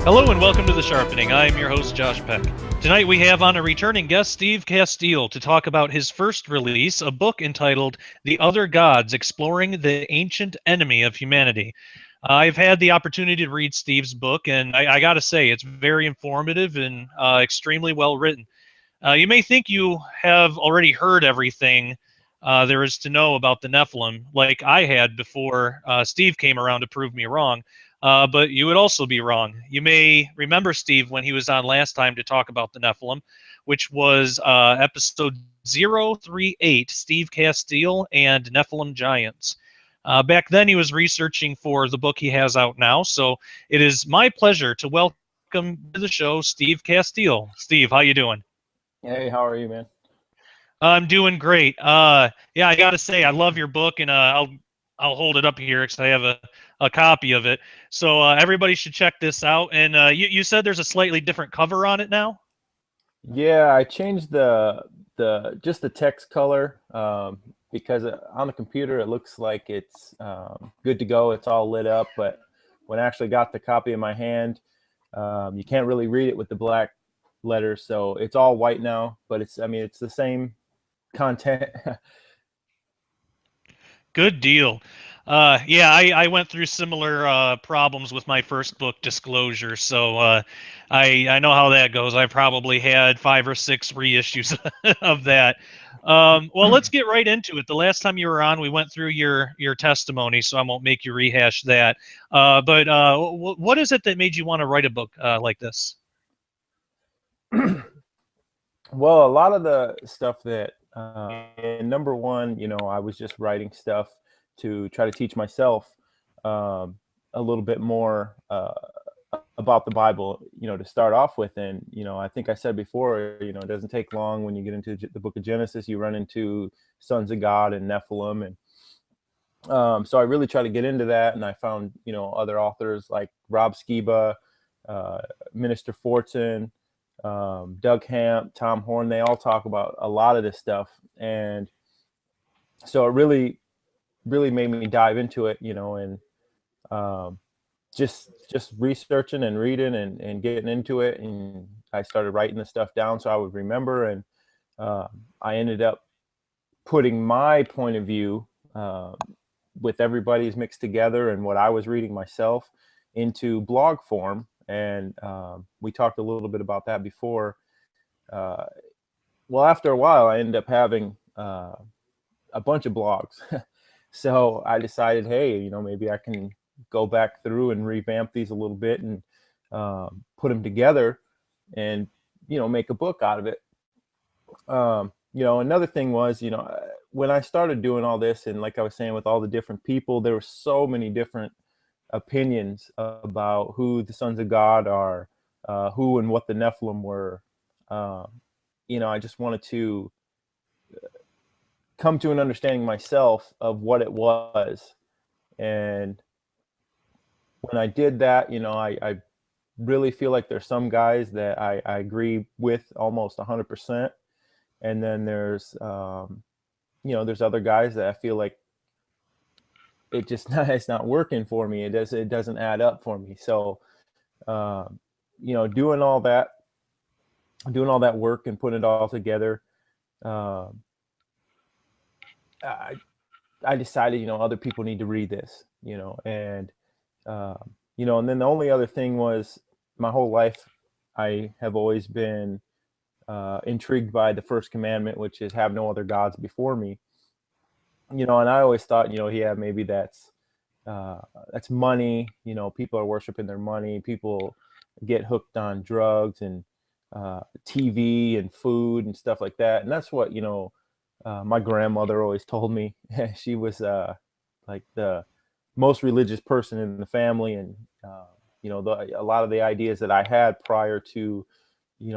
Hello and welcome to The Sharpening. I'm your host, Josh Peck. Tonight we have on a returning guest, Steve Casteel, to talk about his first release, a book entitled The Other Gods, Exploring the Ancient Enemy of Humanity. I've had the opportunity to read Steve's book, and I got to say, it's very informative and extremely well written. You may think you have already heard everything there is to know about the Nephilim, like I had before Steve came around to prove me wrong. But you would also be wrong. You may remember Steve when he was on last time to talk about the Nephilim, which was episode 038, Steve Casteel and Nephilim Giants. Back then, he was researching for the book he has out now, so it is my pleasure to welcome to the show Steve Casteel. Steve, how you doing? Hey, how are you, man? I'm doing great. Yeah, I got to say, I love your book, and I'll hold it up here because I have a copy of it. So everybody should check this out. And you said there's a slightly different cover on it now? Yeah, I changed just the text color because on the computer it looks like it's good to go. It's all lit up, but when I actually got the copy in my hand, you can't really read it with the black letters, so it's all white now. But it's the same content. Good deal. Yeah, I went through similar problems with my first book, Disclosure, so I know how that goes. I probably had 5 or 6 reissues of that. Well, let's get right into it. The last time you were on, we went through your testimony, so I won't make you rehash that. But what is it that made you want to write a book like this? Well, a lot of the stuff that, number one, I was just writing stuff to try to teach myself a little bit more about the Bible, to start off with. And, I think I said before, it doesn't take long when you get into the book of Genesis, you run into sons of God and Nephilim. And so I really try to get into that. And I found, other authors like Rob Skiba, Minister Fortson, Doug Hamp, Tom Horn. They all talk about a lot of this stuff. And so it really made me dive into it, and just researching and reading and getting into it. And I started writing the stuff down so I would remember. And I ended up putting my point of view with everybody's mixed together and what I was reading myself into blog form. And we talked a little bit about that before. Well, after a while, I ended up having a bunch of blogs. So I decided, hey, maybe I can go back through and revamp these a little bit and put them together and, make a book out of it. Another thing was, when I started doing all this, and like I was saying, with all the different people, there were so many different opinions about who the sons of God are, who and what the Nephilim were. I just wanted to come to an understanding myself of what it was. And when I did that, I really feel like there's some guys that I agree with almost 100%. And then there's other guys that I feel like it's not working for me. It doesn't add up for me. So, doing all that work and putting it all together, I decided, other people need to read this, and and then the only other thing was, my whole life, I have always been intrigued by the first commandment, which is have no other gods before me. And I always thought, yeah, maybe that's money. People are worshiping their money. People get hooked on drugs and TV and food and stuff like that. And that's what, my grandmother always told me. She was like the most religious person in the family. And, a lot of the ideas that I had prior to,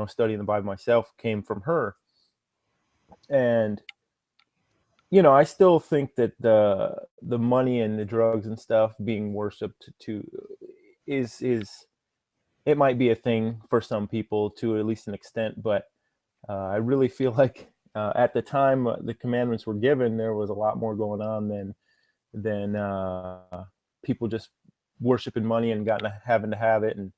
studying the Bible myself came from her. And, I still think that the money and the drugs and stuff being worshipped is it might be a thing for some people to at least an extent, but I really feel like at the time the commandments were given, there was a lot more going on than people just worshiping money and having to have it. And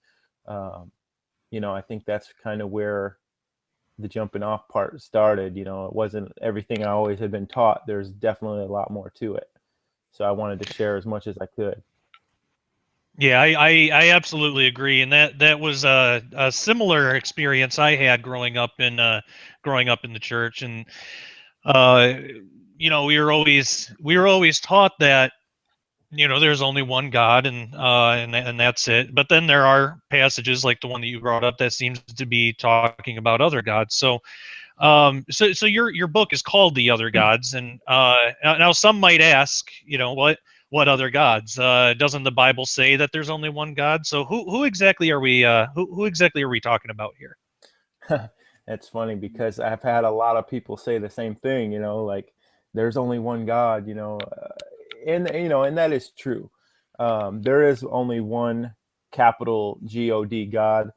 I think that's kind of where the jumping off part started. It wasn't everything I always had been taught. There's definitely a lot more to it. So I wanted to share as much as I could. Yeah, I absolutely agree, and that was a similar experience I had growing up in the church, and we were always taught that there's only one God, and that's it. But then there are passages like the one that you brought up that seems to be talking about other gods. So so your book is called The Other Gods, and now some might ask, what other gods? Doesn't the Bible say that there's only one God? So who exactly are we who exactly are we talking about here? That's funny because I've had a lot of people say the same thing, like there's only one God, and that is true. There is only one capital God,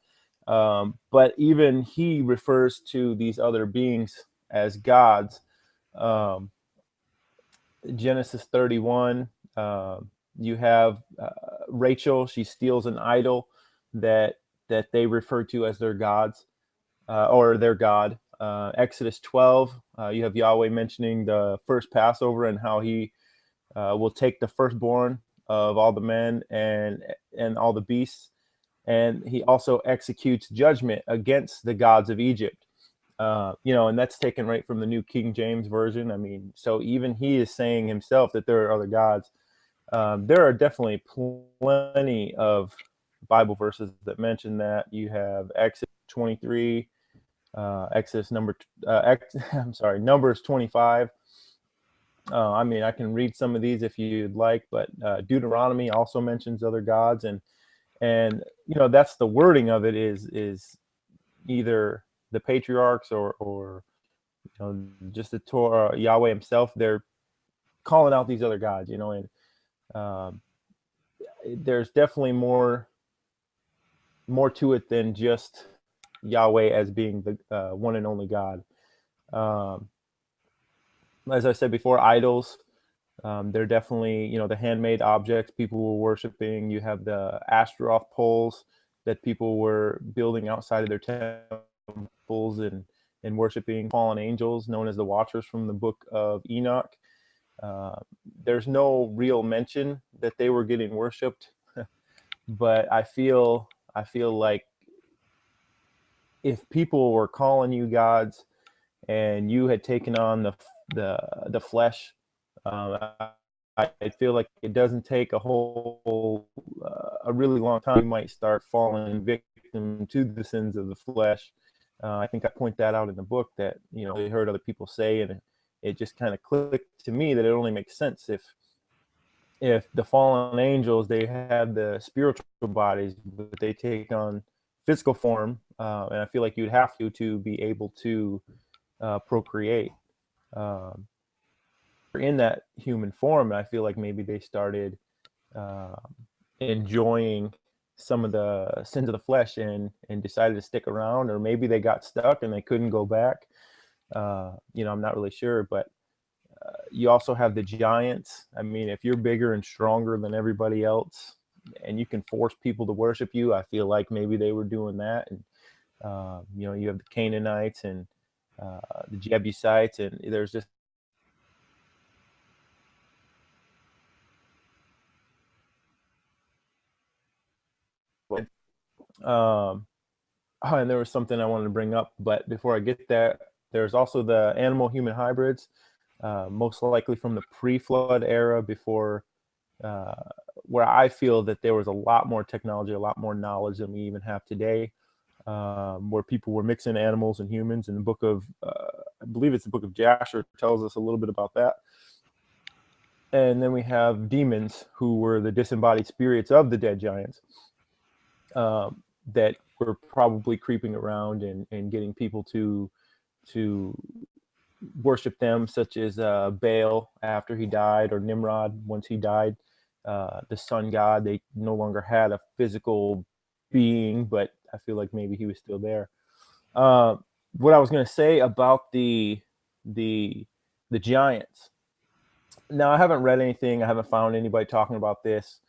but even he refers to these other beings as gods. Um, Genesis 31, you have Rachel. She steals an idol that they refer to as their gods, or their God. Exodus 12, you have Yahweh mentioning the first Passover and how he will take the firstborn of all the men and all the beasts, and he also executes judgment against the gods of Egypt. And that's taken right from the New King James Version. I mean, so even he is saying himself that there are other gods. There are definitely plenty of Bible verses that mention that. You have Exodus 23, Numbers 25. I can read some of these if you'd like, but Deuteronomy also mentions other gods, and that's the wording of it is either the patriarchs or just the Torah, Yahweh himself. They're calling out these other gods, and there's definitely more to it than just Yahweh as being the one and only God. As I said before, idols. They're definitely, the handmade objects people were worshiping. You have the Ashtaroth poles that people were building outside of their temples and worshiping fallen angels known as the Watchers from the book of Enoch. There's no real mention that they were getting worshipped, but I feel like if people were calling you gods and you had taken on the flesh, I feel like it doesn't take a really long time. You might start falling victim to the sins of the flesh. I think I point that out in the book that I heard other people say, and it just kind of clicked to me that it only makes sense if the fallen angels, they have the spiritual bodies, but they take on physical form, and I feel like you'd have to be able to procreate. In that human form, I feel like maybe they started enjoying some of the sins of the flesh and decided to stick around, or maybe they got stuck and they couldn't go back. I'm not really sure, but you also have the giants. I mean, if you're bigger and stronger than everybody else and you can force people to worship you, I feel like maybe they were doing that. And you have the Canaanites and the Jebusites, and there's just and there was something I wanted to bring up, but before I get there, there's also the animal-human hybrids, most likely from the pre-flood era, before where I feel that there was a lot more technology, a lot more knowledge than we even have today, where people were mixing animals and humans. In the book of, I believe it's the book of Jasher, tells us a little bit about that. And then we have demons, who were the disembodied spirits of the dead giants, that were probably creeping around and getting people to worship them, such as Baal after he died, or Nimrod once he died, the sun god. They no longer had a physical being, but I feel like maybe he was still there. What I was going to say about the giants. Now, I haven't read anything. I haven't found anybody talking about this,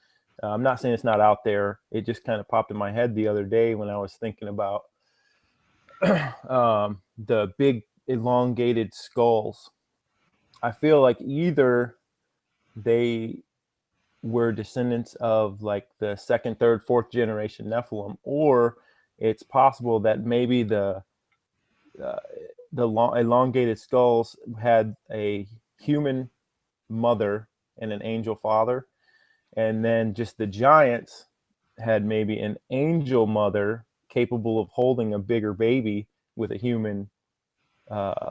I'm not saying it's not out there. It just kind of popped in my head the other day when I was thinking about the big elongated skulls. I feel like either they were descendants of like the second, third, fourth generation Nephilim, or it's possible that maybe uh, the elongated skulls had a human mother and an angel father, and then just the giants had maybe an angel mother capable of holding a bigger baby with a human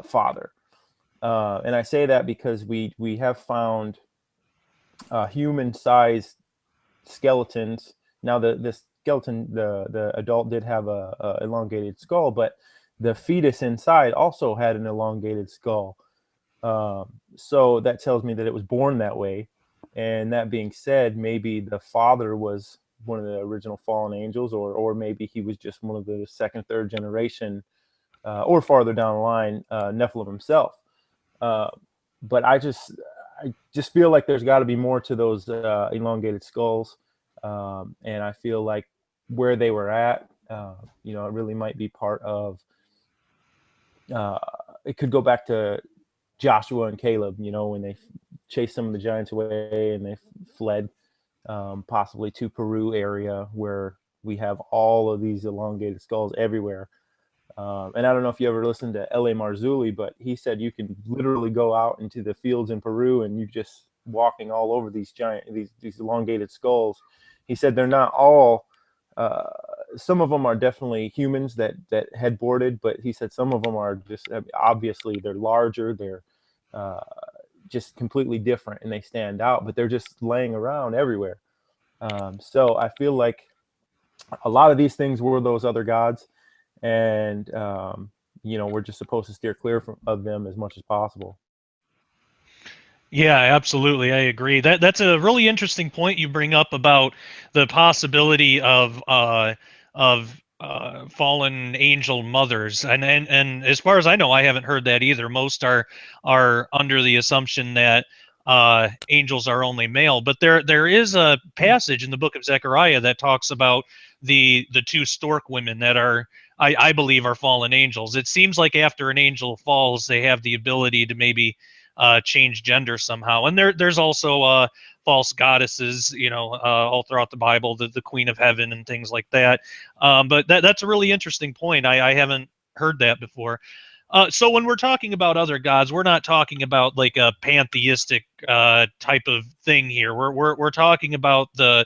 father. And I say that because we have found human-sized skeletons. Now the skeleton, the adult did have a elongated skull, but the fetus inside also had an elongated skull. So that tells me that it was born that way. And that being said, maybe the father was one of the original fallen angels, or maybe he was just one of the second, third generation, or farther down the line, Nephilim himself. But I just feel like there's got to be more to those elongated skulls, and I feel like where they were at, it really might be part of. It could go back to Joshua and Caleb, when they chased some of the giants away and they fled, possibly to Peru area where we have all of these elongated skulls everywhere. And I don't know if you ever listened to L.A. Marzulli, but he said you can literally go out into the fields in Peru and you just walking all over these these elongated skulls. He said they're not all. Some of them are definitely humans that headboarded, but he said some of them are just obviously they're larger, they're just completely different, and they stand out. But they're just laying around everywhere. So I feel like a lot of these things were those other gods. And we're just supposed to steer clear of them as much as possible. Yeah, absolutely. I agree. That's a really interesting point you bring up about the possibility of fallen angel mothers, and as far as I know, I haven't heard that either. Most are under the assumption that angels are only male, but there is a passage in the book of Zechariah that talks about the two stork women that are. I believe are fallen angels. It seems like after an angel falls, they have the ability to maybe change gender somehow. And there's also false goddesses, all throughout the Bible, the Queen of Heaven and things like that. But that's a really interesting point. I haven't heard that before. So when we're talking about other gods, we're not talking about like a pantheistic type of thing here. We're talking about the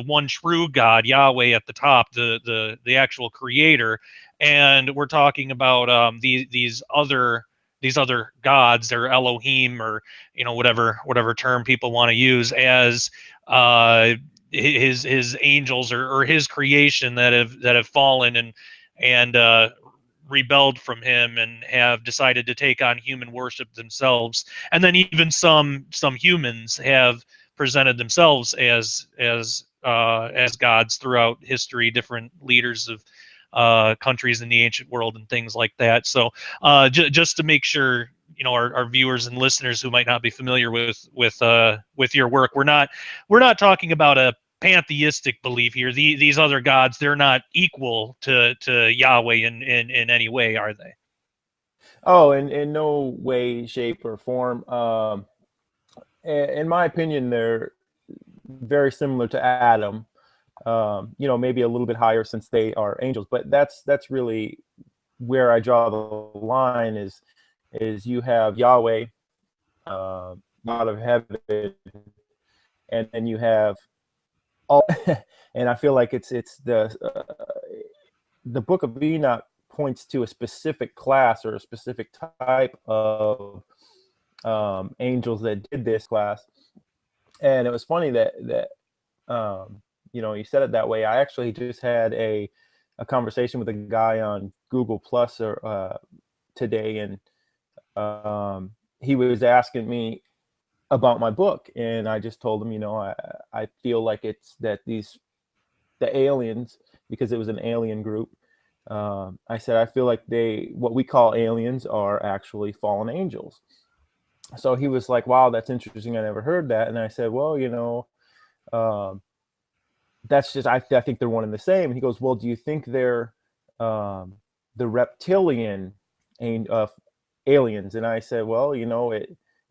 one true God, Yahweh at the top, the actual creator, and we're talking about these other gods, or Elohim, or whatever term people want to use, as his angels, or his creation that have fallen and rebelled from him and have decided to take on human worship themselves. And then even some humans have presented themselves as gods throughout history, different leaders of countries in the ancient world and things like that. So just to make sure our viewers and listeners who might not be familiar with your work, we're not talking about a pantheistic belief here. These other gods, they're not equal to Yahweh in any way, are they? Oh, in no way, shape, or form. In my opinion, they're very similar to Adam. Maybe a little bit higher since they are angels, but that's really where I draw the line. Is you have Yahweh, God of heaven, and then you have all, and I feel like it's the Book of Enoch points to a specific class or a specific type of angels that did this class. And it was funny that you said it that way. I actually just had a conversation with a guy on Google Plus today, and he was asking me about my book, and I just told him, I feel like it's that the aliens, because it was an alien group. I said I feel like what we call aliens are actually fallen angels. So he was like, "Wow, that's interesting. I never heard that." And I said, "Well, that's just, I think they're one and the same. And he goes, well, do you think they're the reptilian aliens? And I said, well,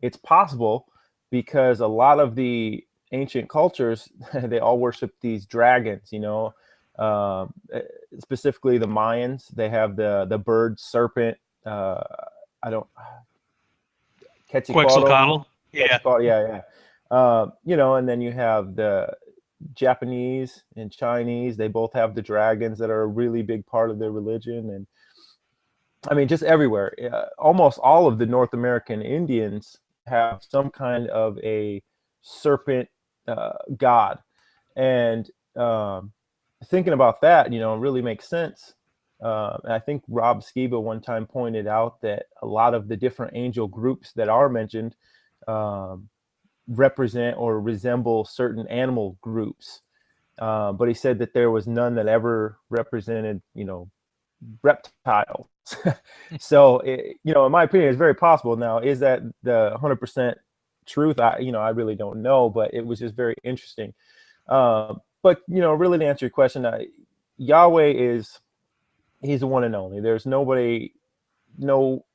it's possible, because a lot of the ancient cultures, they all worship these dragons, specifically the Mayans. They have the bird serpent. I don't Quetzalcoatl. Quetzalcoatl. Yeah. Yeah. And then you have the Japanese and Chinese. They both have the dragons that are a really big part of their religion. And I mean, just everywhere. Almost all of the North American Indians have some kind of a serpent god. And thinking about that, it really makes sense. And I think Rob Skiba one time pointed out that a lot of the different angel groups that are mentioned represent or resemble certain animal groups. But he said that there was none that ever represented, reptiles. So, in my opinion, it's very possible. Now, is that the 100% truth? I really don't know, but it was just very interesting. But, really to answer your question, Yahweh he's the one and only. There's nobody, no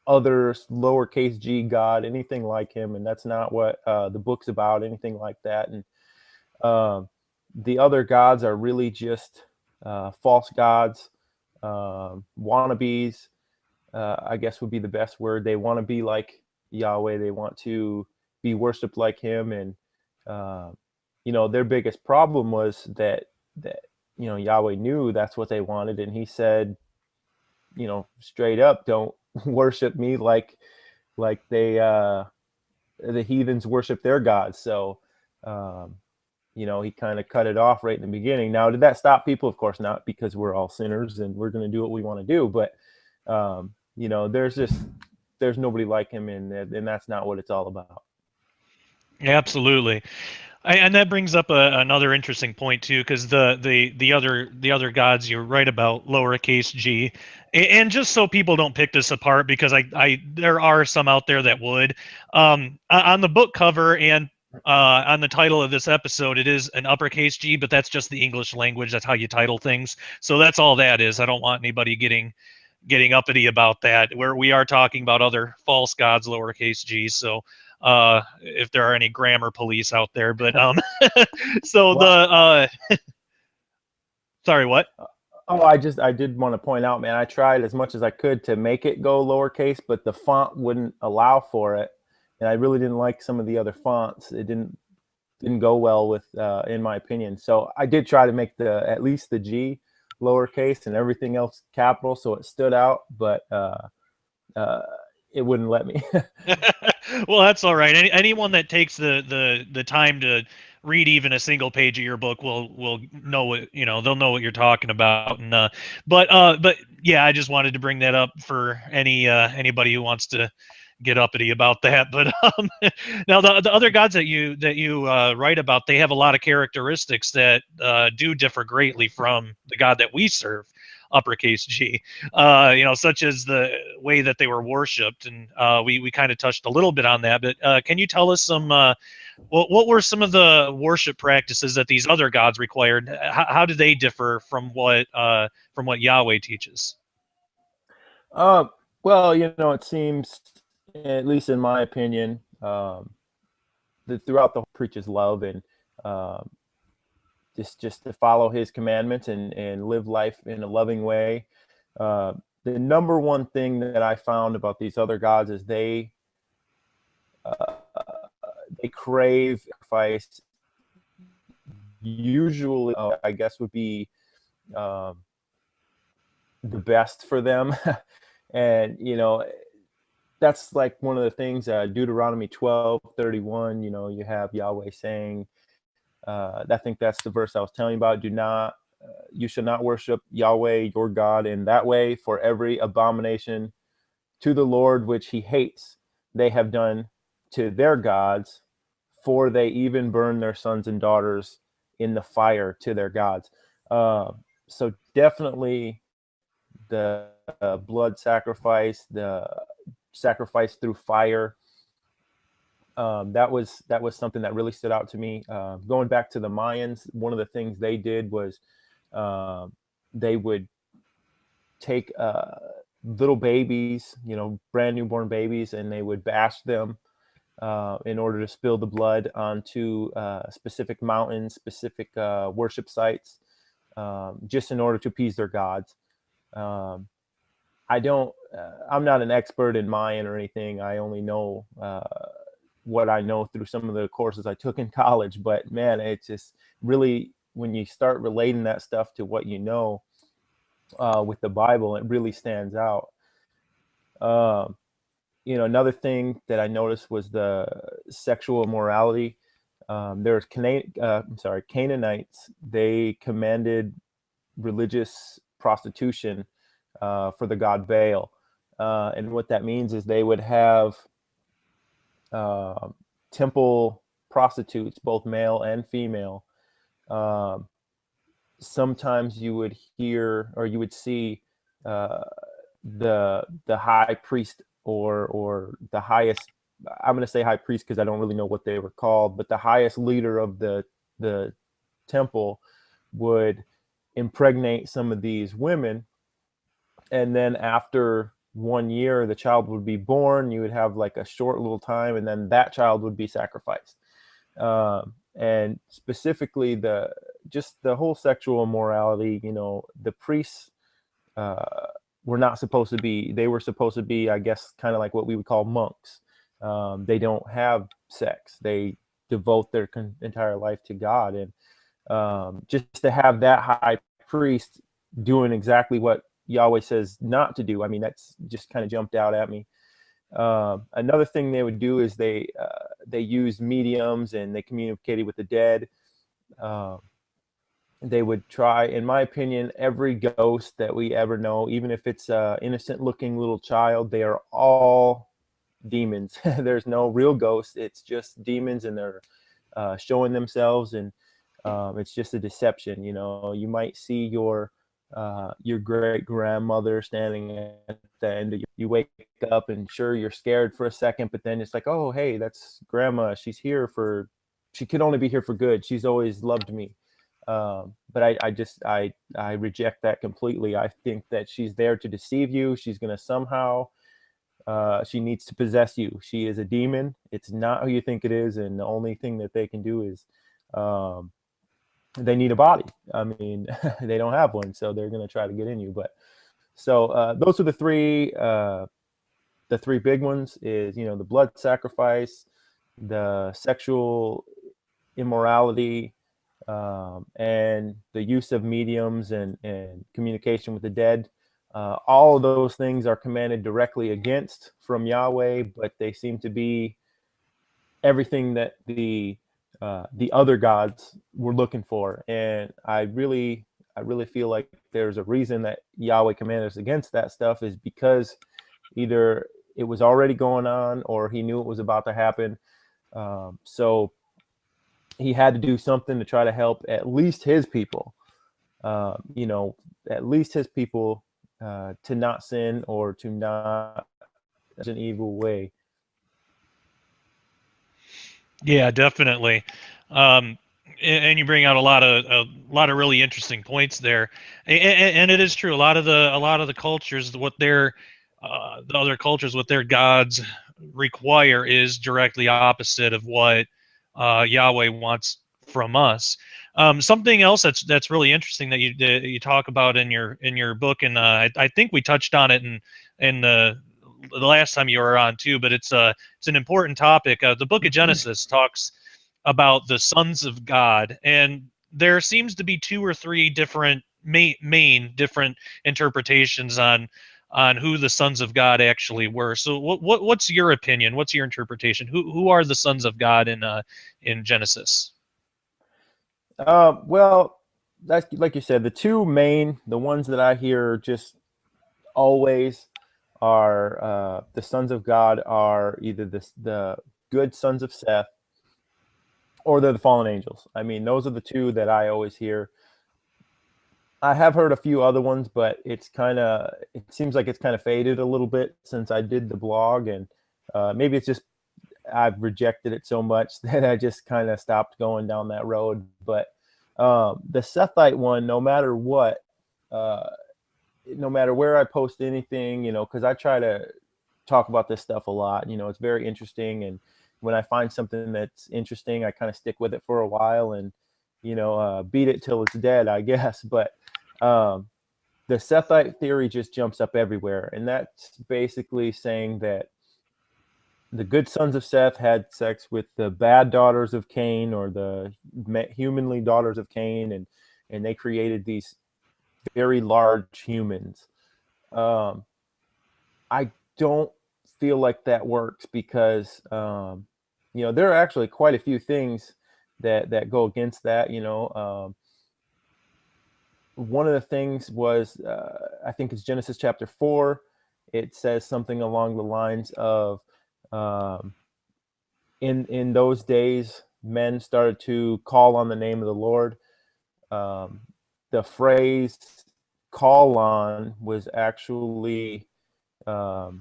other lowercase g God, anything like him. And that's not what the book's about, anything like that. And the other gods are really just false gods, wannabes, I guess would be the best word. They want to be like Yahweh. They want to be worshipped like him. And, their biggest problem was that Yahweh knew that's what they wanted. And he said, straight up, don't worship me like they, the heathens worship their gods. So, he kind of cut it off right in the beginning. Now, did that stop people? Of course not, because we're all sinners and we're going to do what we want to do. But, there's nobody like him, and that's not what it's all about. Absolutely. And that brings up another interesting point too, because the other gods, you're right about lowercase g, and just so people don't pick this apart, because there are some out there that would, on the book cover and on the title of this episode, it is an uppercase G, but that's just the English language. That's how you title things. So that's all that is. I don't want anybody getting uppity about that. Where we are talking about other false gods, lowercase g. So if there are any grammar police out there, but so well, sorry, what? Oh, I did want to point out, man, I tried as much as I could to make it go lowercase, but the font wouldn't allow for it. And I really didn't like some of the other fonts. It didn't go well with, in my opinion. So I did try to make at least the G lowercase and everything else capital, so it stood out, but it wouldn't let me. Well, that's all right. Anyone that takes the time to read even a single page of your book will know what, they'll know what you're talking about. And but yeah, I just wanted to bring that up for anybody who wants to get uppity about that. But now the other gods that you write about, they have a lot of characteristics that do differ greatly from the God that we serve, uppercase G, such as the way that they were worshipped. And we kind of touched a little bit on that, but can you tell us some, what were some of the worship practices that these other gods required? How do they differ from what Yahweh teaches? Well, it seems, at least in my opinion, that throughout the whole preaches love and just to follow his commandments and live life in a loving way. The number one thing that I found about these other gods is they crave sacrifice. Usually, I guess, would be the best for them. And, that's like one of the things, Deuteronomy 12:31, you have Yahweh saying, I think that's the verse I was telling you about. You shall not worship Yahweh, your God, in that way, for every abomination to the Lord, which he hates, they have done to their gods, for they even burn their sons and daughters in the fire to their gods. So definitely the blood sacrifice, the sacrifice through fire, that was something that really stood out to me. Going back to the Mayans, one of the things they did was they would take little babies, brand newborn babies, and they would bash them in order to spill the blood onto specific mountains, specific worship sites, just in order to appease their gods. I don't. I'm not an expert in Mayan or anything. I only know what I know through some of the courses I took in college. But man, it's just really, when you start relating that stuff to what you know with the Bible, it really stands out. Another thing that I noticed was the sexual immorality. There's Canaanites. They commanded religious prostitution for the god Baal. And what that means is they would have temple prostitutes, both male and female. Sometimes you would hear, or you would see the high priest or the highest, I'm going to say high priest because I don't really know what they were called, but the highest leader of the temple would impregnate some of these women. And then after 1 year, the child would be born. You would have like a short little time, and then that child would be sacrificed. And specifically the whole sexual immorality, the priests were not supposed to be, they were supposed to be, I guess, kind of like what we would call monks. They don't have sex. They devote their entire life to God. And just to have that high priest doing exactly what Yahweh says not to do, I mean, that's just kind of jumped out at me. Another thing they would do is they used mediums, and they communicated with the dead. They would try, in my opinion, every ghost that we ever know, even if it's an innocent looking little child, they are all demons. There's no real ghosts. It's just demons, and they're showing themselves, and it's just a deception. You might see your great grandmother standing at the end of you wake up, and sure, you're scared for a second, but then it's like, oh, hey, that's grandma. She could only be here for good. She's always loved me. But I reject that completely. I think that she's there to deceive you. She's going to somehow, she needs to possess you. She is a demon. It's not who you think it is. And the only thing that they can do is, they need a body. I mean, they don't have one, so they're going to try to get in you. But so those are the three big ones is, the blood sacrifice, the sexual immorality, and the use of mediums and communication with the dead. All of those things are commanded directly against from Yahweh, but they seem to be everything that the other gods were looking for. And I really feel like there's a reason that Yahweh commanded us against that stuff, is because either it was already going on or he knew it was about to happen. So he had to do something to try to help at least his people, to not sin or to not an evil way. Yeah, definitely. And you bring out a lot of really interesting points there, and it is true. A lot of the cultures, the other cultures, what their gods require is directly opposite of what Yahweh wants from us. Something else that's really interesting that you talk about in your book, and I think we touched on it in the last time you were on too, but it's an important topic. The book of Genesis talks about the sons of God, and there seems to be 2 or 3 different main different interpretations on who the sons of God actually were. So what's your opinion? What's your interpretation? Who are the sons of God in Genesis? Well, that's like you said, the ones that I hear just always are the sons of God are either the good sons of Seth, or they're the fallen angels. I mean, those are the 2 that I always hear. I have heard a few other ones, but it seems like it's kind of faded a little bit since I did the blog, and maybe it's just I've rejected it so much that I just kind of stopped going down that road. But the Sethite one, no matter what, no matter where I post anything, because I try to talk about this stuff a lot. It's very interesting, and when I find something that's interesting, I kind of stick with it for a while and beat it till it's dead, I guess. But the Sethite theory just jumps up everywhere, and that's basically saying that the good sons of Seth had sex with the bad daughters of Cain, or the humanly daughters of Cain, and they created these very large humans. I don't feel like that works because there are actually quite a few things that go against that. One of the things was, I think it's Genesis chapter 4. It says something along the lines of, in those days, men started to call on the name of the Lord. The phrase "call on" was actually not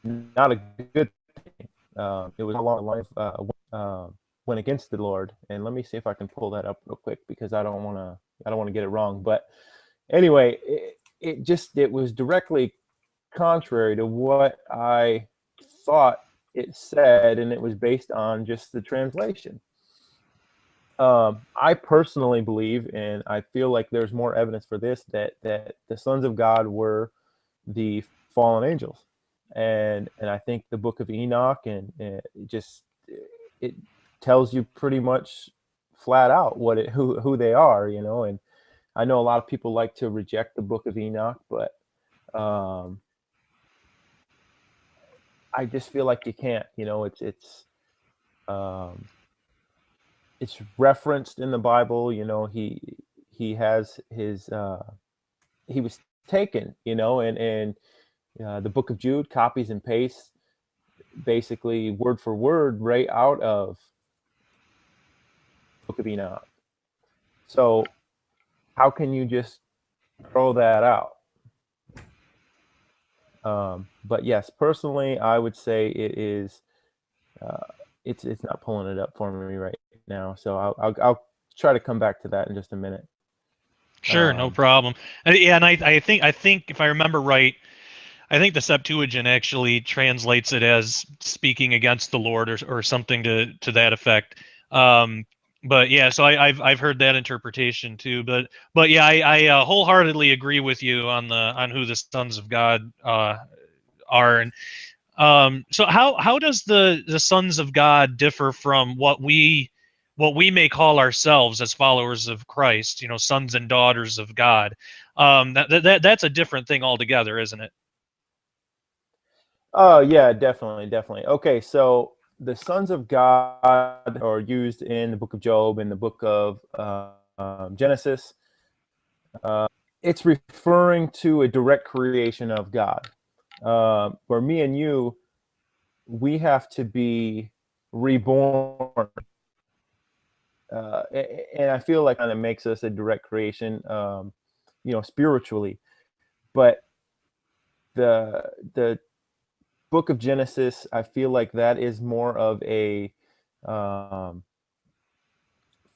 a good thing. It was along the line of went against the Lord. And let me see if I can pull that up real quick, because I don't want to get it wrong. But anyway, it was directly contrary to what I thought it said, and it was based on just the translation. I personally believe, and I feel like there's more evidence for this, that the sons of God were the fallen angels, and I think the book of Enoch and it tells you pretty much flat out who they are, and I know a lot of people like to reject the book of Enoch, but I just feel like you can't. It's referenced in the Bible. He has his he was taken, and the book of Jude copies and pastes basically word for word right out of the book of Enoch. So how can you just throw that out? But yes, personally, I would say it is. It's not pulling it up for me right now, so I'll try to come back to that in just a minute. Sure, no problem. Yeah, and I think if I remember right, I think the Septuagint actually translates it as speaking against the Lord, or something to that effect. But yeah, so I've heard that interpretation too. But yeah, I wholeheartedly agree with you on who the sons of God are. And so how does the sons of God differ from what we may call ourselves as followers of Christ? Sons and daughters of God. That's a different thing altogether, isn't it? Oh yeah, definitely. Okay, so the sons of God are used in the book of Job and the book of Genesis. It's referring to a direct creation of God. For me and you, we have to be reborn, and I feel like kind of makes us a direct creation, spiritually. But the book of Genesis, I feel like that is more of a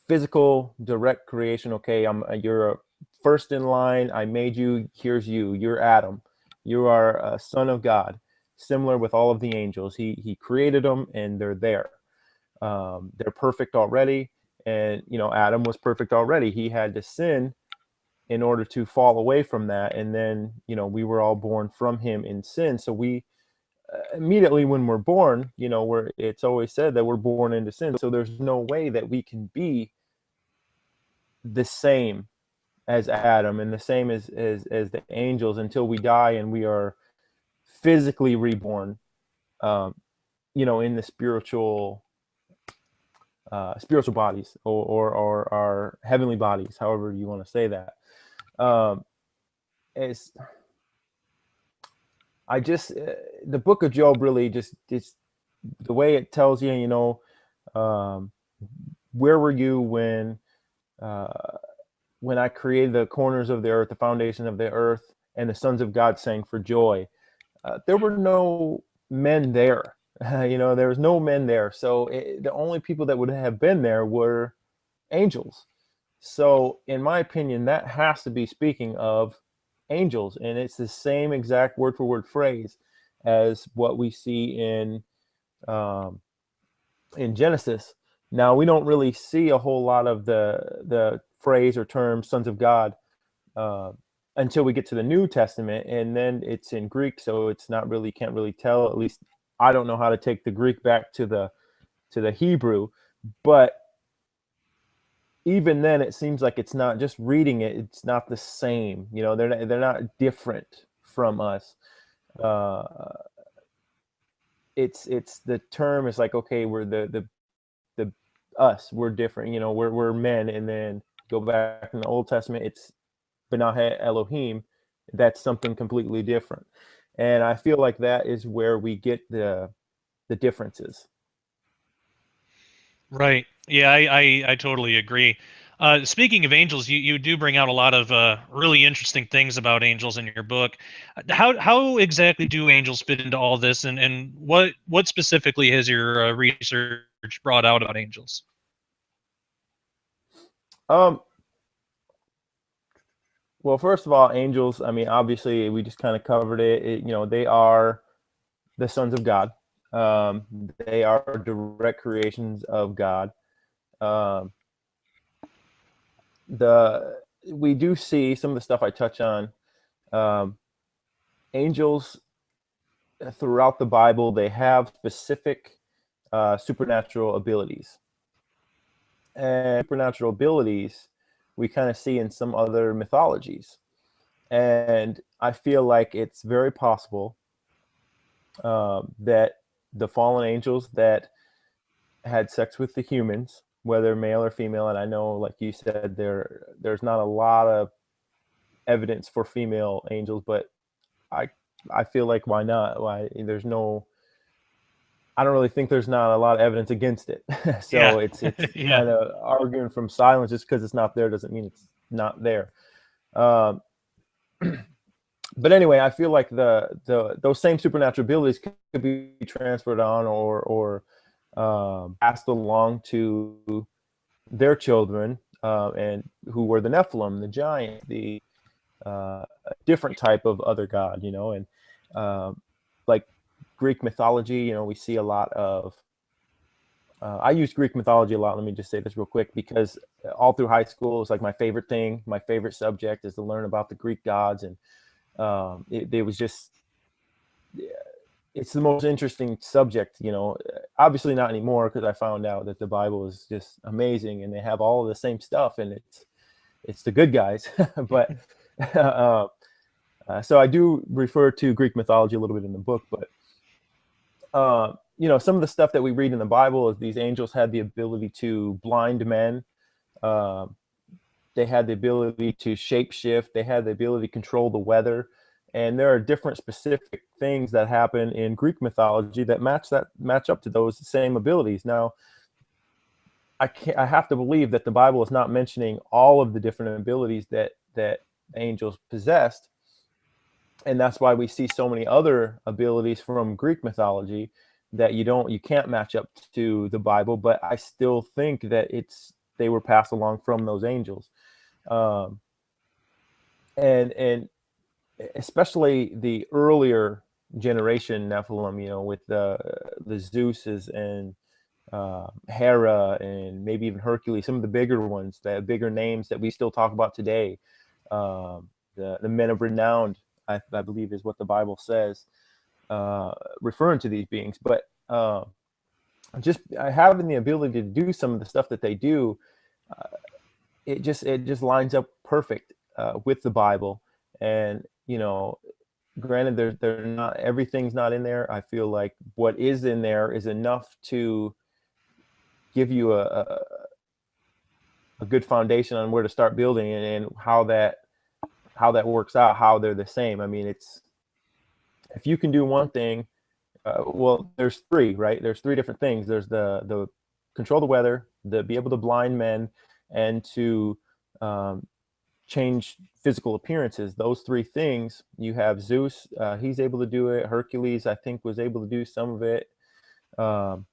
physical, direct creation. Okay, you're first in line. I made you. Here's you. You're Adam. You are a son of God. Similar with all of the angels, he created them, and they're there. They're perfect already, and Adam was perfect already. He had to sin in order to fall away from that, and then we were all born from him in sin. So we immediately when we're born, it's always said that we're born into sin. So there's no way that we can be the same as Adam and the same as the angels until we die and we are physically reborn, in the spiritual bodies, or our heavenly bodies, however you want to say that. It's I just the book of Job really just the way it tells you, where were you when I created the corners of the earth, the foundation of the earth, and the sons of God sang for joy. There were no men there. There was no men there. So the only people that would have been there were angels. So in my opinion, that has to be speaking of angels. And it's the same exact word for word phrase as what we see um, in Genesis. Now, we don't really see a whole lot of the phrase or term sons of God uh, until we get to the New Testament, and then it's in Greek, so it's not really, can't really tell. At least I don't know how to take the Greek back to the Hebrew, but even then, it seems like it's not, just reading it, it's not the same. They're not different from us. Uh, it's the term is like, okay, we're the us, we're different. We're men, and then go back in the Old Testament, it's Benahe Elohim. That's something completely different, and I feel like that is where we get the differences. Right. Yeah, I totally agree. Speaking of angels, you do bring out a lot of really interesting things about angels in your book. How exactly do angels fit into all this, and what specifically has your research brought out about angels? Um, well, first of all, angels, I mean, obviously, we just kind of covered it. They are the sons of God. Um, they are direct creations of God. Um, the We do see some of the stuff I touch on. Um, Angels throughout the Bible, they have specific supernatural abilities, and supernatural abilities we kind of see in some other mythologies. And I feel like it's very possible that the fallen angels that had sex with the humans, whether male or female, and I know, like you said, there's not a lot of evidence for female angels, but I I feel like, why not? Why there's no I don't really think there's not a lot of evidence against it. Yeah. So it's Yeah. kind of arguing from silence. Just because it's not there doesn't mean it's not there. Um, but anyway, I feel like the those same supernatural abilities could be transferred on or passed along to their children, and who were the Nephilim, the giant, the different type of other god, and like Greek mythology, we see a lot of. I use Greek mythology a lot. Let me just say this real quick, because all through high school, it's like my favorite thing. My favorite subject is to learn about the Greek gods, and it was just, it's the most interesting subject. Obviously not anymore, because I found out that the Bible is just amazing, and they have all of the same stuff, and it's the good guys. But uh, so I do refer to Greek mythology a little bit in the book, but some of the stuff that we read in the Bible is these angels had the ability to blind men. Uh, they had the ability to shapeshift. They had the ability to control the weather. And there are different specific things that happen in Greek mythology that match up to those same abilities. Now, I have to believe that the Bible is not mentioning all of the different abilities that angels possessed, and that's why we see so many other abilities from Greek mythology that you can't match up to the Bible. But I still think that they were passed along from those angels, um, and especially the earlier generation Nephilim, with the Zeuses and Hera, and maybe even Hercules, some of the bigger ones, the bigger names that we still talk about today. The men of renown, I believe, is what the Bible says, referring to these beings. But just having the ability to do some of the stuff that they do, it just lines up perfect with the Bible. And granted, they're not, everything's not in there. I feel like what is in there is enough to give you a good foundation on where to start building, and how that works out, how they're the same. I mean, if you can do one thing, well, there's three, right? There's three different things. There's the control the weather, the be able to blind men, and to um, change physical appearances. Those three things. You have Zeus, he's able to do it. Hercules, I think, was able to do some of it. Um,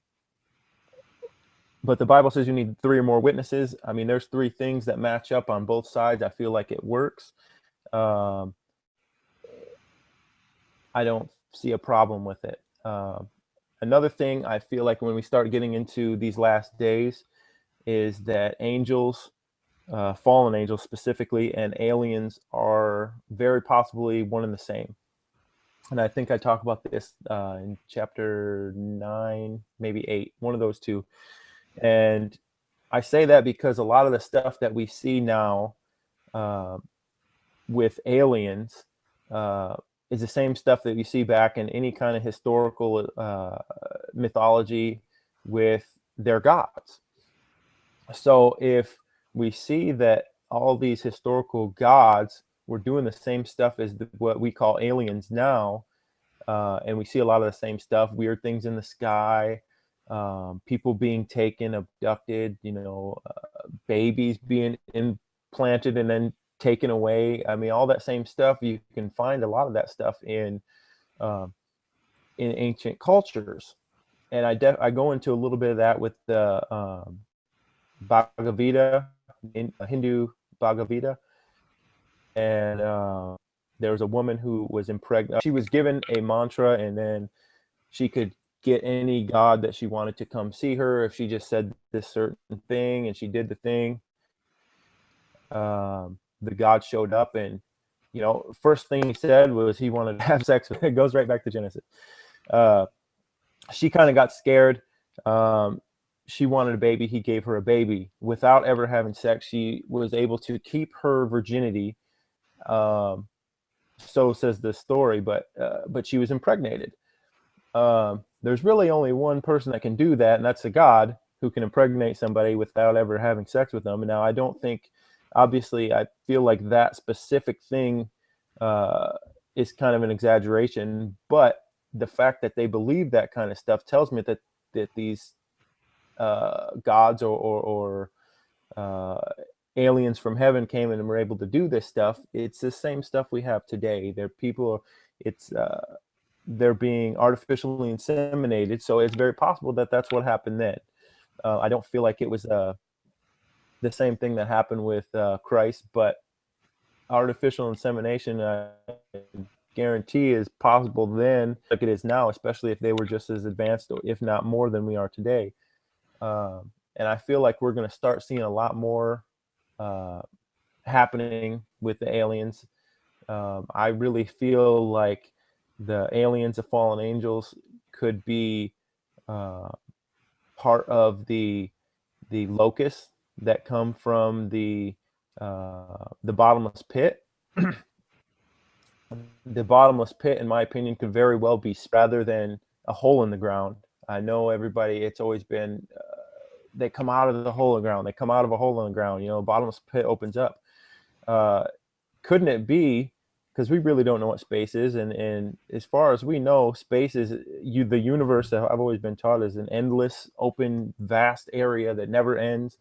but the Bible says you need 3 or more witnesses. I mean, there's 3 things that match up on both sides. I feel like it works. I don't see a problem with it. Another thing I feel like when we start getting into these last days is that angels, fallen angels specifically, and aliens are very possibly one and the same. And I think I talk about this in chapter 9, maybe 8, one of those two. And I say that because a lot of the stuff that we see now with aliens is the same stuff that you see back in any kind of historical mythology with their gods. So if we see that all these historical gods were doing the same stuff as what we call aliens now, and we see a lot of the same stuff, weird things in the sky, people being taken, abducted, babies being implanted and then taken away. I mean, all that same stuff, you can find a lot of that stuff in ancient cultures. And I go into a little bit of that with the Bhagavad Gita, in Hindu Bhagavad Gita. And there was a woman who was impregnated. She was given a mantra, and then she could get any god that she wanted to come see her if she just said this certain thing, and she did the thing. The god showed up, and first thing he said was he wanted to have sex. It goes right back to Genesis. She kind of got scared. She wanted a baby. He gave her a baby without ever having sex. She was able to keep her virginity. So says the story, but she was impregnated. There's really only one person that can do that, and that's a god who can impregnate somebody without ever having sex with them. And now I don't think, obviously, I feel like that specific thing is kind of an exaggeration, but the fact that they believe that kind of stuff tells me that these gods or aliens from heaven came and were able to do this stuff. It's the same stuff we have today. They're being artificially inseminated, so it's very possible that that's what happened then. I don't feel like it was the same thing that happened with Christ, but artificial insemination, I guarantee, is possible then, like it is now, especially if they were just as advanced, or if not more, than we are today. And I feel like we're going to start seeing a lot more happening with the aliens. I really feel like the aliens, the fallen angels, could be part of the locusts that come from the bottomless pit. The bottomless pit, in my opinion, could very well be rather than a hole in the ground. I know everybody, it's always been they come out of the hole in the ground. They come out of a hole in the ground. Bottomless pit opens up. Couldn't it be? Because we really don't know what space is, and as far as we know, space is the universe. I've always been taught is an endless, open, vast area that never ends.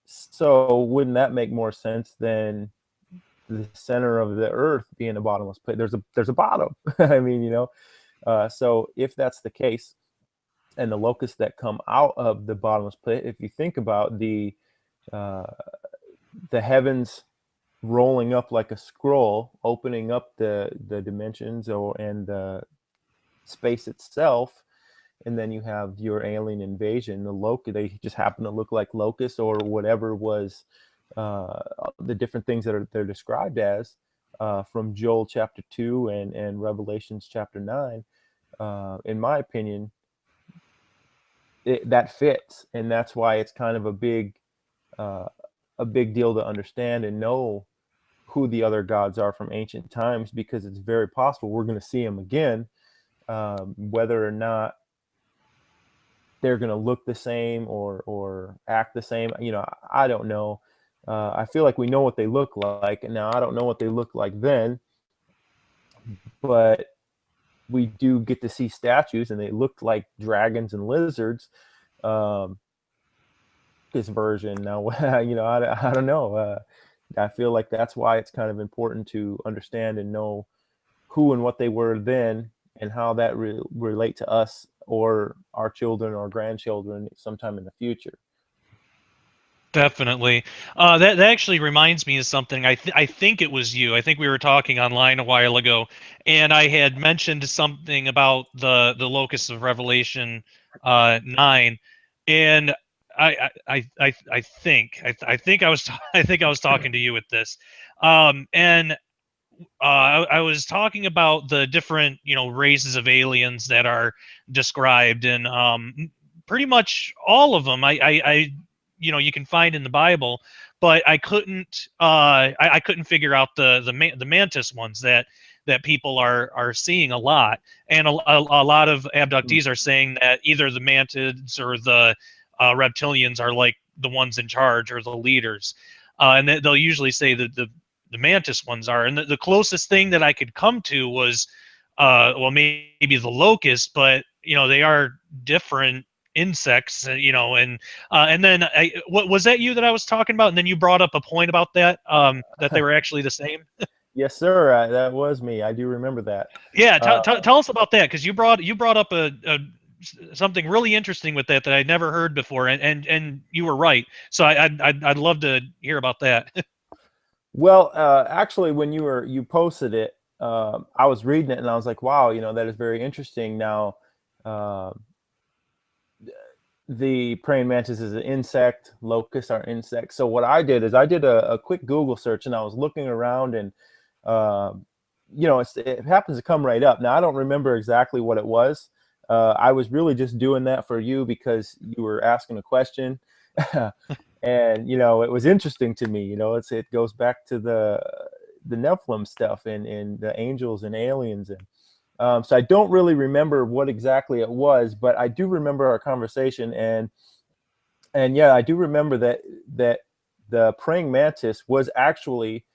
So wouldn't that make more sense than the center of the earth being a bottomless pit? There's a bottom. I mean, so if that's the case, and the locusts that come out of the bottomless pit, if you think about the heavens rolling up like a scroll, opening up the dimensions and the space itself, and then you have your alien invasion. They just happen to look like locusts or whatever was the different things that they're described as from Joel chapter 2 and Revelations chapter 9. In my opinion, that fits, and that's why it's kind of a big deal to understand and know who the other gods are from ancient times, because it's very possible we're going to see them again. Whether or not they're going to look the same or act the same, I don't know. I feel like we know what they look like, and now I don't know what they look like then, but we do get to see statues, and they look like dragons and lizards. This version now, I don't know. I feel like that's why it's kind of important to understand and know who and what they were then, and how that relate to us or our children or grandchildren sometime in the future. Definitely. That actually reminds me of something. I think it was you. I think we were talking online a while ago, and I had mentioned something about the locusts of Revelation 9, and I think I was I think I was talking to you with this, and I was talking about the different races of aliens that are described, and pretty much all of them I you can find in the Bible, but I couldn't I couldn't figure out the mantis ones that people are seeing a lot, and a lot of abductees are saying that either the mantids or the reptilians are like the ones in charge or the leaders, and they'll usually say that the mantis ones are, and the closest thing that I could come to was well, maybe the locust, but they are different insects, and then what was that you that I was talking about, and then you brought up a point about that that they were actually the same. Yes, sir. That was me. I do remember that. Yeah, tell us about that, because you brought up a something really interesting with that I'd never heard before, and you were right. So I'd love to hear about that. Well, actually, when you posted it, I was reading it and I was like, wow, that is very interesting. Now, the praying mantis is an insect, locusts are insects. So what I did is I did a quick Google search, and I was looking around, and it happens to come right up. Now, I don't remember exactly what it was. I was really just doing that for you because you were asking a question. And it was interesting to me. It goes back to the Nephilim stuff and the angels and aliens, and so I don't really remember what exactly it was, but I do remember our conversation, and yeah, I do remember that the praying mantis was actually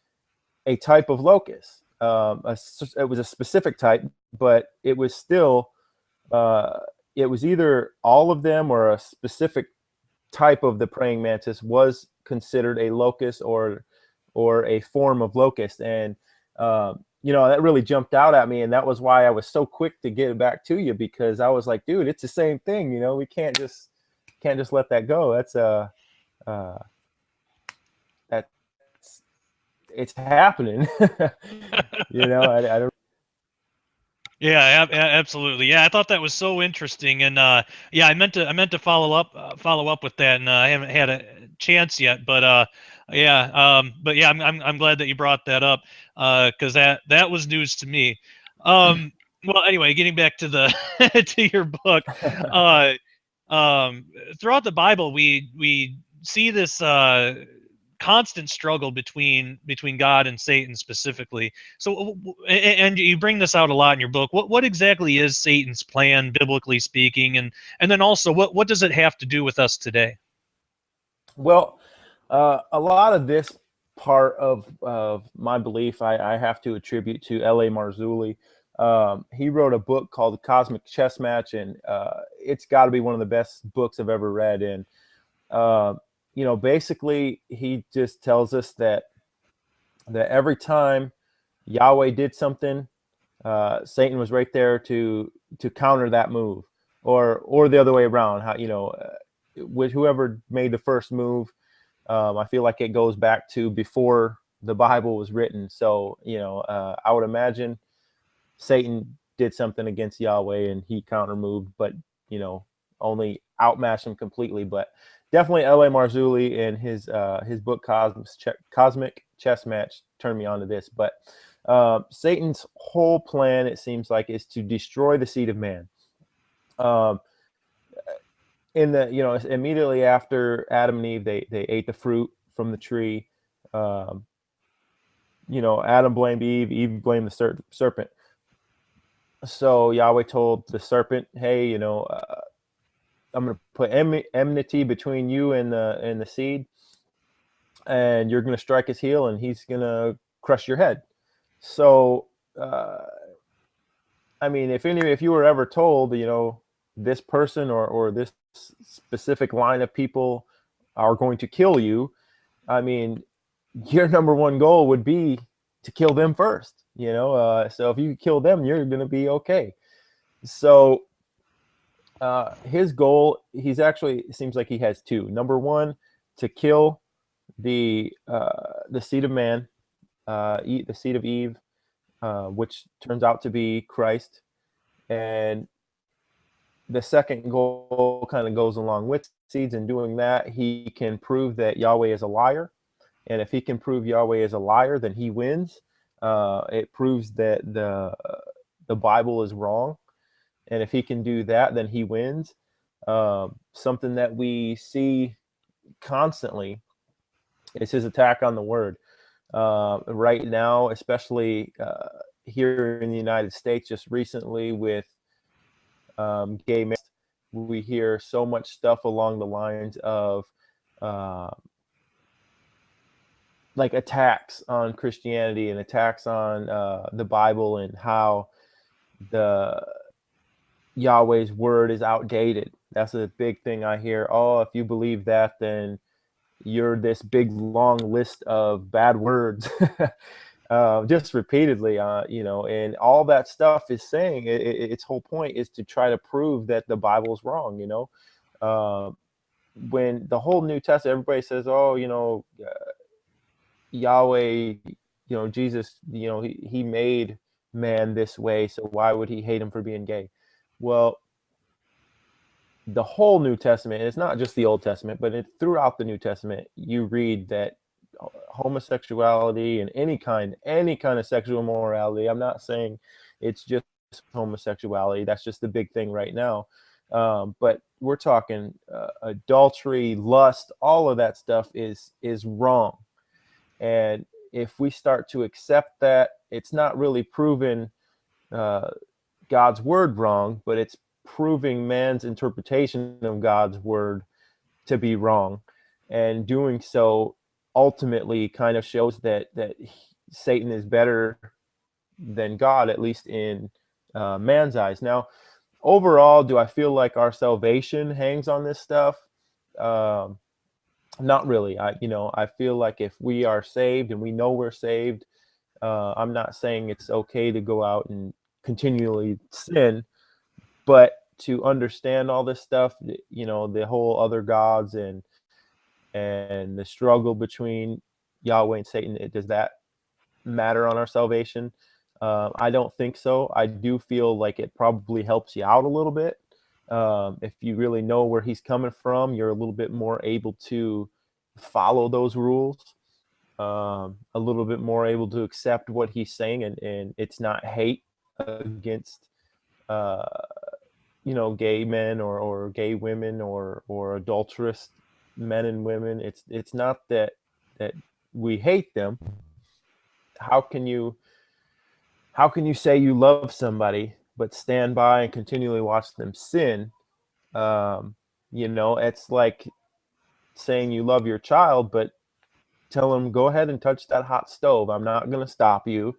a type of locust. It was a specific type, but it was still it was either all of them or a specific type of the praying mantis was considered a locust or a form of locust. And that really jumped out at me, and that was why I was so quick to get it back to you, because I was like, dude, it's the same thing. We can't just let that go. That's it's happening. I don't. Yeah, absolutely. Yeah, I thought that was so interesting, and yeah, I meant to follow up with that, and I haven't had a chance yet. But yeah, I'm glad that you brought that up, because that was news to me. Well, anyway, getting back to the to your book, uh, throughout the Bible, we see this constant struggle between God and Satan specifically. So, and you bring this out a lot in your book. What exactly is Satan's plan, biblically speaking, and then also what does it have to do with us today? Well, a lot of this part of my belief I have to attribute to L.A. Marzulli. He wrote a book called The Cosmic Chess Match, and it's got to be one of the best books I've ever read. And basically he just tells us that every time Yahweh did something, Satan was right there to counter that move, or the other way around. With whoever made the first move, I feel like it goes back to before the Bible was written. So I would imagine Satan did something against Yahweh and he counter moved, but only outmatched him completely. But definitely L.A. Marzulli and his book Cosmic Chess Match turned me on to this. But Satan's whole plan, it seems like, is to destroy the seed of man. Immediately after Adam and Eve, they ate the fruit from the tree. Adam blamed Eve. Eve blamed the serpent. So Yahweh told the serpent, "Hey, I'm going to put enmity between you and the seed, and you're going to strike his heel, and he's going to crush your head." So, if you were ever told, this person or this specific line of people are going to kill you, your number one goal would be to kill them first. So if you kill them, you're going to be okay. So His goal, it seems like he has two. Number one, to kill the seed of man, the seed of Eve, which turns out to be Christ. And the second goal kind of goes along with seeds. In doing that, he can prove that Yahweh is a liar. And if he can prove Yahweh is a liar, then he wins. It proves that the Bible is wrong. And if he can do that, then he wins. Something that we see constantly is his attack on the word. Right now, especially here in the United States, just recently with gay men, we hear so much stuff along the lines of like attacks on Christianity and attacks on the Bible, and how the Yahweh's word is outdated. That's a big thing I hear. Oh, if you believe that, then you're this big long list of bad words, just repeatedly, and all that stuff is saying its whole point is to try to prove that the Bible is wrong. When the whole New Testament, everybody says, oh, Yahweh, Jesus, he made man this way, so why would he hate him for being gay? Well, the whole New Testament, and it's not just the Old Testament, but throughout the New Testament, you read that homosexuality and any kind of sexual immorality, I'm not saying it's just homosexuality, that's just the big thing right now, but we're talking adultery, lust, all of that stuff is wrong. And if we start to accept that, it's not really proving God's word wrong, but it's proving man's interpretation of God's word to be wrong. And doing so ultimately kind of shows that Satan is better than God, at least in man's eyes. Now, overall, do I feel like our salvation hangs on this stuff? Not really. I feel like if we are saved and we know we're saved, I'm not saying it's okay to go out and continually sin, but to understand all this stuff, the whole other gods and the struggle between Yahweh and Satan, does that matter on our salvation? I don't think so. I do feel like it probably helps you out a little bit. If you really know where he's coming from, you're a little bit more able to follow those rules, a little bit more able to accept what he's saying, and it's not hate against gay men or gay women or adulterous men and women. It's not that we hate them. How can you say you love somebody but stand by and continually watch them sin? It's like saying you love your child but tell them, go ahead and touch that hot stove, I'm not going to stop you,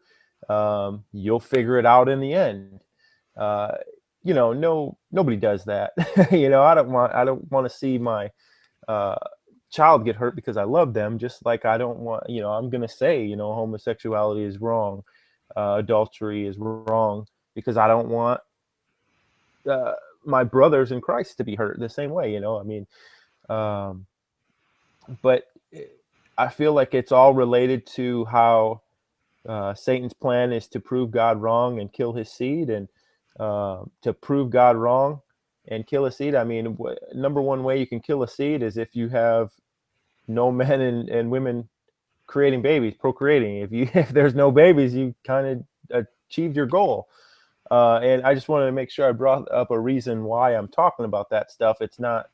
you'll figure it out in the end. Nobody does that. I don't want to see my child get hurt because I love them, just like I don't want, I'm going to say, homosexuality is wrong, adultery is wrong, because I don't want my brothers in Christ to be hurt the same way, but I feel like it's all related to how Satan's plan is to prove God wrong and kill his seed. And to prove God wrong and kill a seed, number one way you can kill a seed is if you have no men and women creating babies, procreating. If there's no babies, you kind of achieved your goal. And I just wanted to make sure I brought up a reason why I'm talking about that stuff. It's not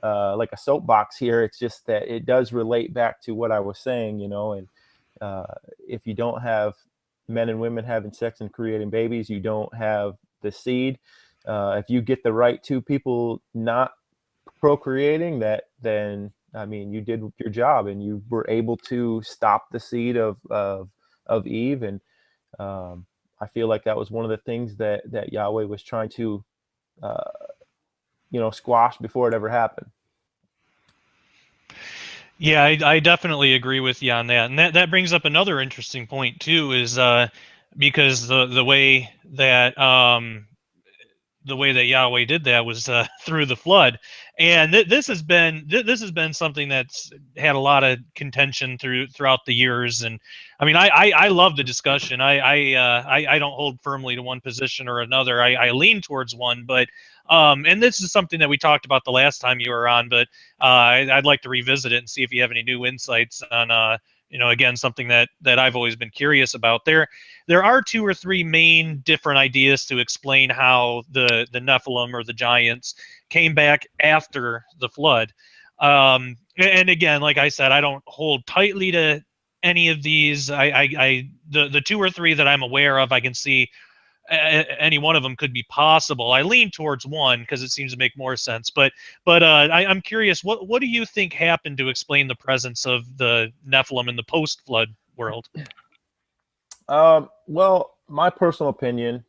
like a soapbox here. It's just that it does relate back to what I was saying, and if you don't have men and women having sex and creating babies, you don't have the seed. If you get the right two people not procreating, then you did your job and you were able to stop the seed of Eve. And I feel like that was one of the things that Yahweh was trying to squash before it ever happened. Yeah, I definitely agree with you on that. And that brings up another interesting point too, is because the way that the way that Yahweh did that was through the flood, and this has been something that's had a lot of contention throughout the years. And I mean, I love the discussion. I don't hold firmly to one position or another. I lean towards one, but and this is something that we talked about the last time you were on, but I'd like to revisit it and see if you have any new insights on again, something that I've always been curious about. There are two or three main different ideas to explain how the Nephilim or the giants came back after the flood. And again, like I said, I don't hold tightly to any of these. The two or three that I'm aware of, I can see any one of them could be possible. I lean towards one because it seems to make more sense. But I'm curious, what do you think happened to explain the presence of the Nephilim in the post-flood world? Well, my personal opinion.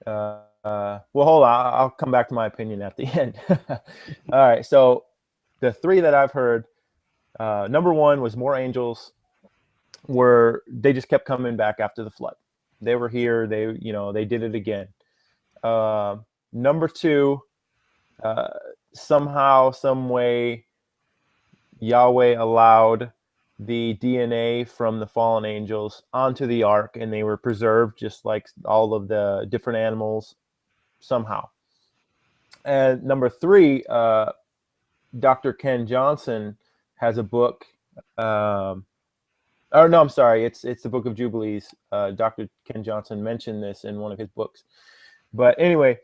Well, hold on. I'll come back to my opinion at the end. All right. So the three that I've heard, number one was more angels. They just kept coming back after the flood. They were here. They did it again. Number two, somehow, some way, Yahweh allowed the DNA from the fallen angels onto the ark, and they were preserved just like all of the different animals somehow. And number three, Dr. Ken Johnson has a book. Oh no, I'm sorry. It's the Book of Jubilees. Dr. Ken Johnson mentioned this in one of his books. But anyway,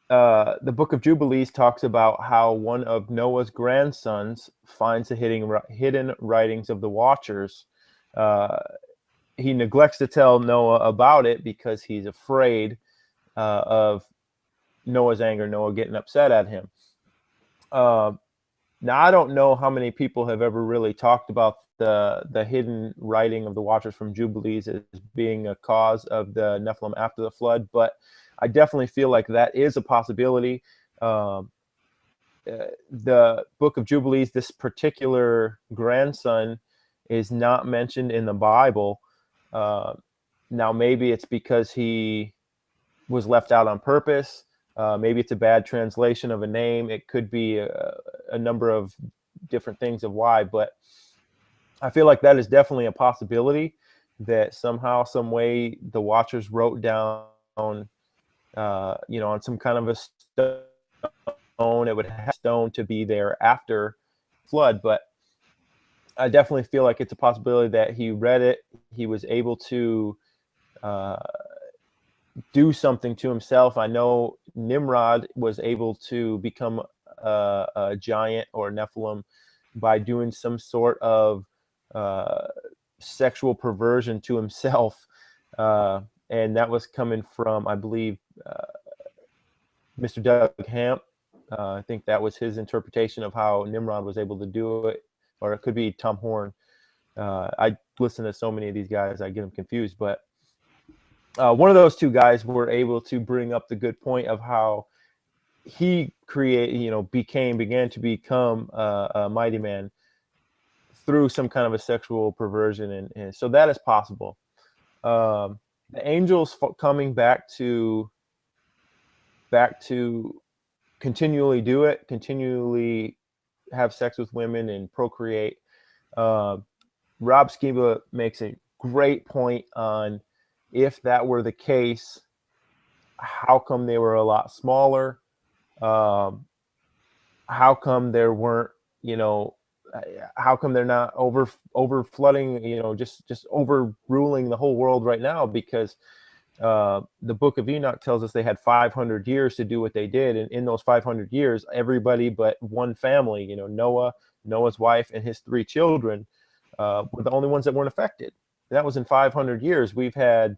the Book of Jubilees talks about how one of Noah's grandsons finds the hidden writings of the Watchers. He neglects to tell Noah about it because he's afraid of Noah's anger, Noah getting upset at him. Now, I don't know how many people have ever really talked about the hidden writing of the Watchers from Jubilees as being a cause of the Nephilim after the flood, but I definitely feel like that is a possibility. The Book of Jubilees, this particular grandson is not mentioned in the Bible. Now, maybe it's because he was left out on purpose. Maybe it's a bad translation of a name. It could be a number of different things of why, but I feel like that is definitely a possibility that somehow, some way, the Watchers wrote down, on some kind of a stone. It would have stone to be there after flood, but I definitely feel like it's a possibility that he read it. He was able to do something to himself. I know Nimrod was able to become a giant or Nephilim by doing some sort of sexual perversion to himself, and that was coming from, I believe, Mr. Doug Hamp. I think that was his interpretation of how Nimrod was able to do it, or it could be Tom Horn. I listen to so many of these guys, I get them confused, but one of those two guys were able to bring up the good point of how he began to become a mighty man through some kind of a sexual perversion, and so that is possible. The angels coming back to continually do it, continually have sex with women and procreate. Rob Skiba makes a great point on, if that were the case, how come they were a lot smaller? How come there weren't, how come they're not over flooding, just overruling the whole world right now? Because the Book of Enoch tells us they had 500 years to do what they did, and in those 500 years, everybody but one family, Noah's wife and his 3 children, were the only ones that weren't affected. That was in 500 years. We've had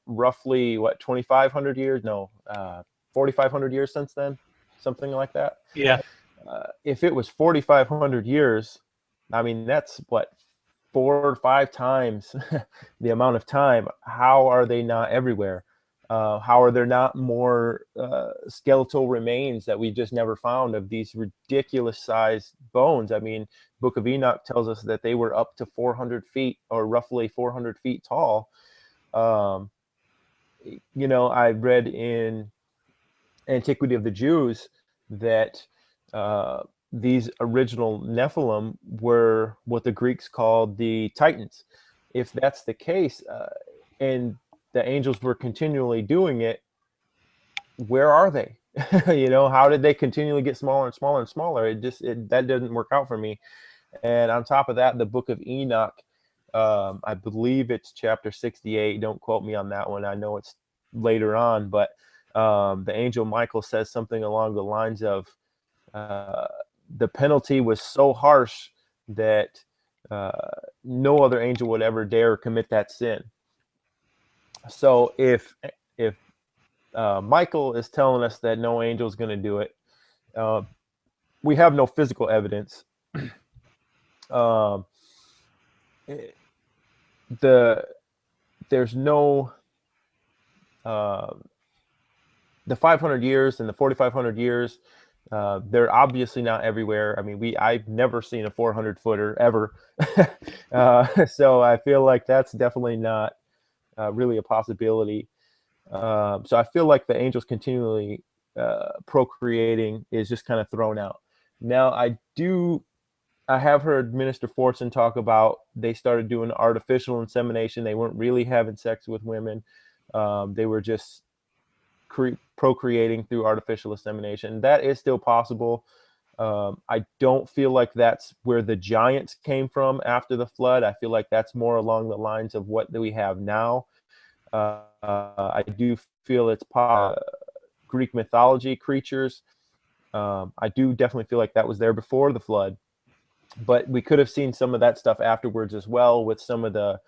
roughly 2,500 years? No, 4,500 years since then, something like that. Yeah. If it was 4,500 years, I mean, that's 4 or 5 times the amount of time. How are they not everywhere? How are there not more skeletal remains that we just never found of these ridiculous sized bones? I mean, Book of Enoch tells us that they were up to 400 feet, or roughly 400 feet tall. I read in Antiquity of the Jews that these original Nephilim were what the Greeks called the Titans. If that's the case, and the angels were continually doing it, where are they? How did they continually get smaller and smaller and smaller? That doesn't work out for me. And on top of that, the book of Enoch, I believe it's chapter 68. Don't quote me on that one. I know it's later on, but the angel Michael says something along the lines of the penalty was so harsh that no other angel would ever dare commit that sin. So if Michael is telling us that no angel is going to do it, we have no physical evidence. There's no the 500 years and the 4,500 years. They're obviously not everywhere. I mean, I've never seen a 400-footer ever. So I feel like that's definitely not really a possibility. So I feel like the angels continually procreating is just kind of thrown out. Now, I have heard Minister Fortson talk about they started doing artificial insemination. They weren't really having sex with women. They were just procreating through artificial insemination. That is still possible. I don't feel like that's where the giants came from after the flood. I feel like that's more along the lines of what we have now. I do feel it's Greek mythology creatures. I do definitely feel like that was there before the flood, but we could have seen some of that stuff afterwards as well, with some of the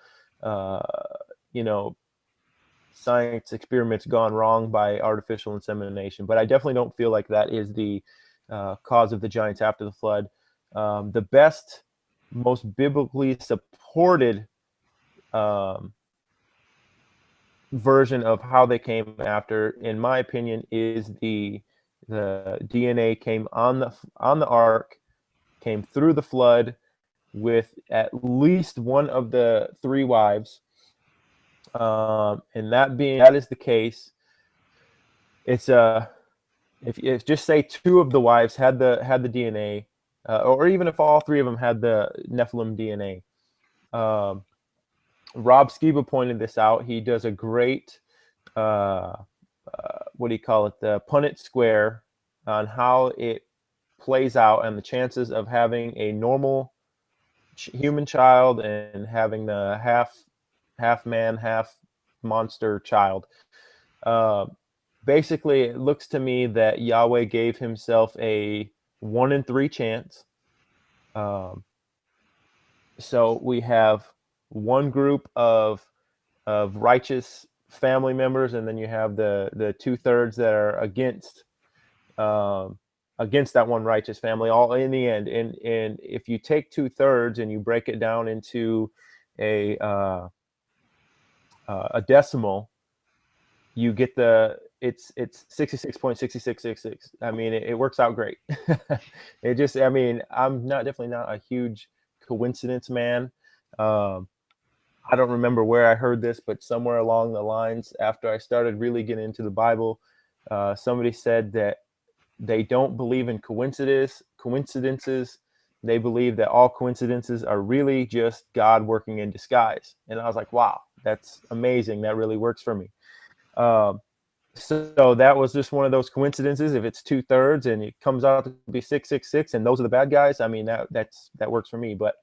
science experiments gone wrong by artificial insemination. But I definitely don't feel like that is the cause of the giants after the flood. The best, most biblically supported version of how they came after, in my opinion, is the DNA came on the ark, came through the flood with at least one of the three wives. And that is the case, it's if just say two of the wives had the DNA, or even if all three of them had the Nephilim DNA. Rob Skiba pointed this out. He does a great what do you call it, the Punnett square on how it plays out and the chances of having a normal human child and having the half man, half monster child. Basically, it looks to me that Yahweh gave himself a 1 in 3 chance. So we have one group of righteous family members, and then you have the 2/3 that are against that one righteous family, all in the end. And if you take 2/3 and you break it down into a decimal, you get it's 66.6666. I mean, it works out great. I'm definitely not a huge coincidence man. I don't remember where I heard this, but somewhere along the lines, after I started really getting into the Bible, somebody said that they don't believe in coincidences. They believe that all coincidences are really just God working in disguise. And I was like, wow, that's amazing. That really works for me. So that was just one of those coincidences. If it's 2/3 and it comes out to be 666 and those are the bad guys, I mean, that works for me. But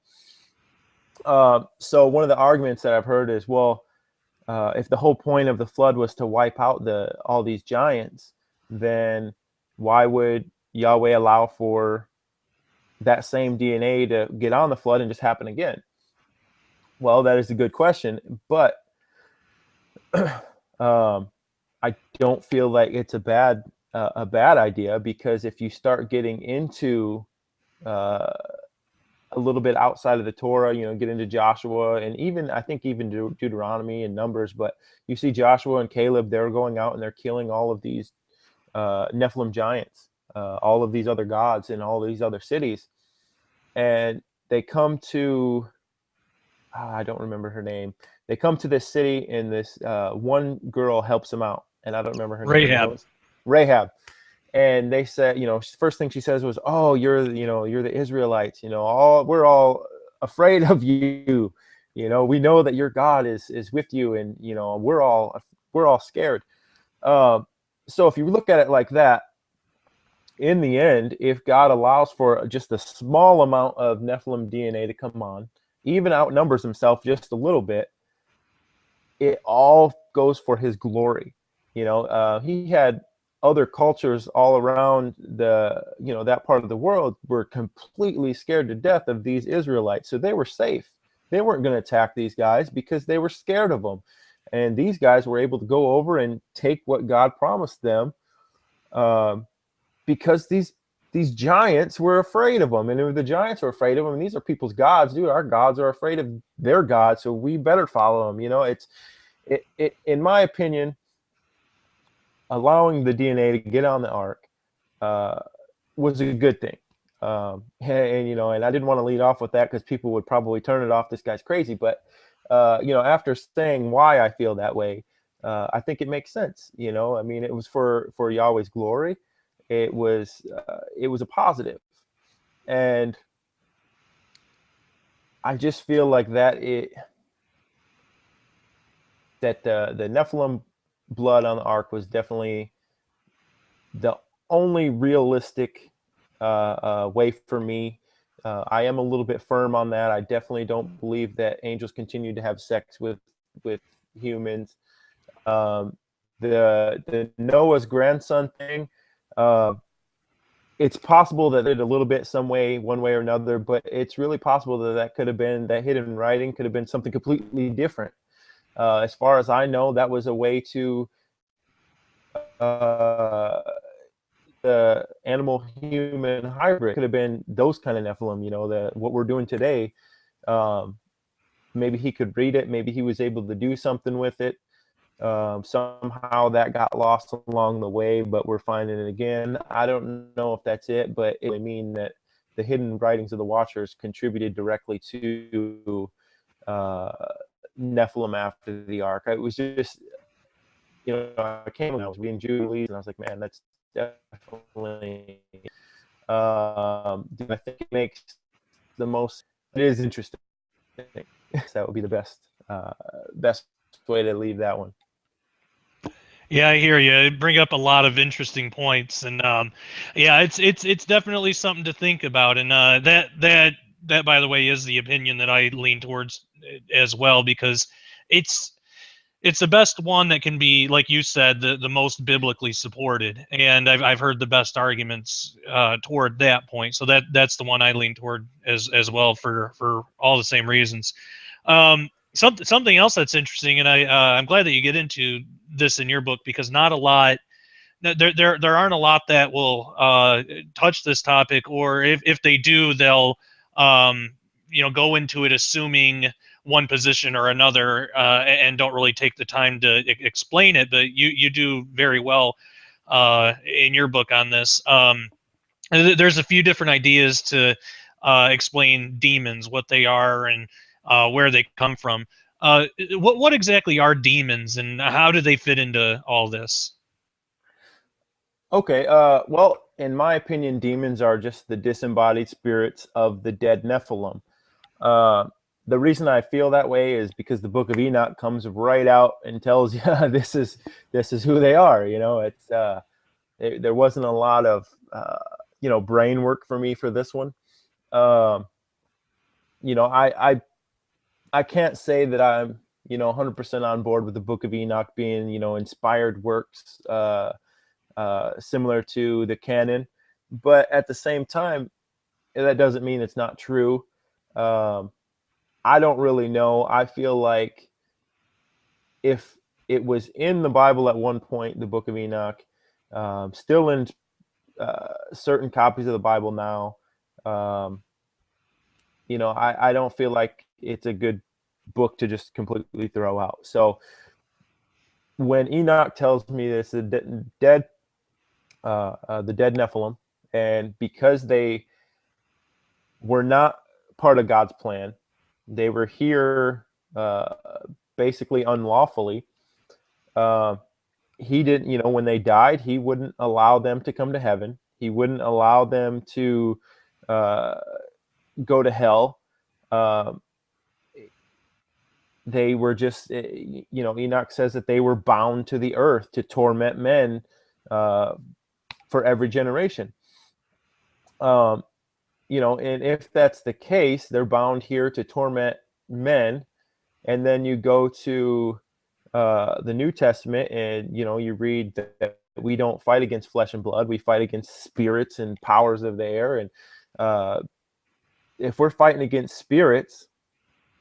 so one of the arguments that I've heard is, well, if the whole point of the flood was to wipe out all these giants, then why would Yahweh allow for that same DNA to get on the flood and just happen again? Well, that is a good question, but I don't feel like it's a bad idea, because if you start getting into a little bit outside of the Torah, get into Joshua, and even I think even Deuteronomy and Numbers, but you see Joshua and Caleb, they're going out and they're killing all of these Nephilim giants, all of these other gods in all these other cities, and they come to I don't remember her name. They come to this city, and this one girl helps them out, and I don't remember her name. Rahab. Rahab. And they said, first thing she says was, "Oh, you're the Israelites. We're all afraid of you. We know that your God is with you, and we're all scared." So if you look at it like that, in the end, if God allows for just a small amount of Nephilim DNA to come on, even outnumbers himself just a little bit, it all goes for his glory. He had other cultures all around that part of the world were completely scared to death of these Israelites. So they were safe. They weren't going to attack these guys because they were scared of them. And these guys were able to go over and take what God promised them, because these giants were afraid of them, and the giants were afraid of them. And these are people's gods, dude. Our gods are afraid of their gods, so we better follow them. It in my opinion, allowing the DNA to get on the ark was a good thing. And I didn't want to lead off with that because people would probably turn it off. This guy's crazy, but after saying why I feel that way, I think it makes sense. I mean, it was for Yahweh's glory. It was a positive, and I just feel like that the Nephilim blood on the ark was definitely the only realistic way for me. I am a little bit firm on that. I definitely don't believe that angels continue to have sex with humans. The Noah's grandson thing, it's possible that it a little bit some way, one way or another, but it's really possible that could have been, that hidden writing could have been something completely different. As far as I know, that was a way to the animal human hybrid. Could have been those kind of Nephilim, what we're doing today. Maybe he could read it. Maybe he was able to do something with it. Somehow that got lost along the way, but we're finding it again. I don't know if that's it, but it would mean that the hidden writings of the Watchers contributed directly to Nephilim after the ark. It was just, I came when I was reading Julie's, and I was like, man, that's definitely. I think it makes the most. It is interesting. That would be the best way to leave that one. Yeah, I hear you. Bring up a lot of interesting points, and yeah, it's definitely something to think about. And that by the way is the opinion that I lean towards as well, because it's the best one that can be, like you said, the most biblically supported, and I've heard the best arguments toward that point. So that's the one I lean toward as well for all the same reasons. Something else that's interesting, and I'm glad that you get into this in your book, because not a lot, there aren't a lot that will touch this topic, or if they do, they'll go into it assuming one position or another, and don't really take the time to explain it. But you do very well in your book on this. There's a few different ideas to explain demons, what they are, and where they come from. What exactly are demons, and how do they fit into all this? Okay. Well, in my opinion, demons are just the disembodied spirits of the dead Nephilim. The reason I feel that way is because the Book of Enoch comes right out and tells you this is who they are. It's there wasn't a lot of brain work for me for this one. I can't say that I'm 100% on board with the Book of Enoch being inspired works similar to the canon, but at the same time, that doesn't mean it's not true. I don't really know. I feel like if it was in the Bible at one point, the Book of Enoch, still in certain copies of the Bible now, I don't feel like it's a good book to just completely throw out. So when Enoch tells me this, the dead Nephilim, and because they were not part of God's plan, they were here basically unlawfully. he didn't, when they died, he wouldn't allow them to come to heaven. He wouldn't allow them to go to hell. They were just, Enoch says that they were bound to the earth to torment men for every generation. And if that's the case, they're bound here to torment men. And then you go to the New Testament, and you read that we don't fight against flesh and blood. We fight against spirits and powers of the air. And if we're fighting against spirits,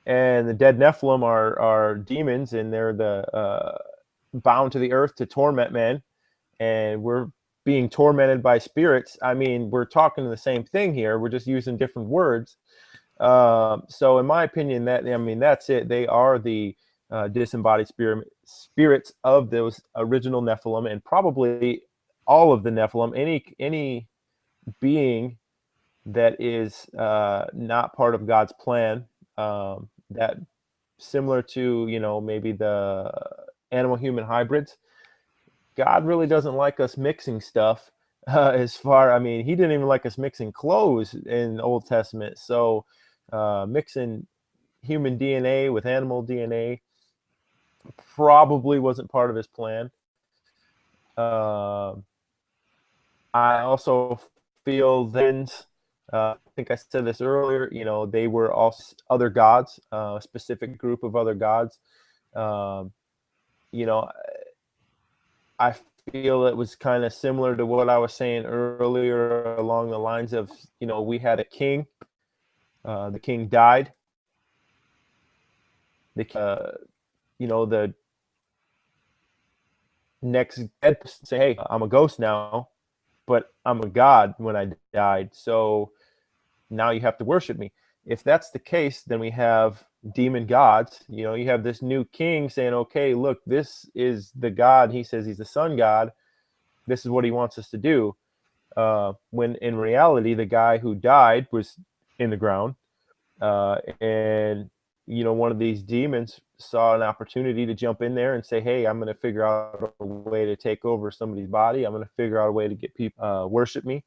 and the dead Nephilim are demons, and they're the bound to the earth to torment men, and we're being tormented by spirits. I mean, we're talking the same thing here. We're just using different words. So in my opinion, that's it. They are the disembodied spirits of those original Nephilim, and probably all of the Nephilim. Any being that is not part of God's plan, that similar to maybe the animal-human hybrids. God really doesn't like us mixing stuff. He didn't even like us mixing clothes in the Old Testament. So mixing human DNA with animal DNA probably wasn't part of his plan. I also feel then, I think I said this earlier, they were also other gods, a specific group of other gods. I feel it was kind of similar to what I was saying earlier, along the lines of, we had a king. The king died. The next dead person say, hey, I'm a ghost now, but I'm a god when I died. So now you have to worship me. If that's the case, then we have demon gods. You have this new king saying, okay, look, this is the God. He says he's the sun god. This is what he wants us to do. When in reality, the guy who died was in the ground. And one of these demons saw an opportunity to jump in there and say, hey, I'm going to figure out a way to take over somebody's body. I'm going to figure out a way to get people worship me.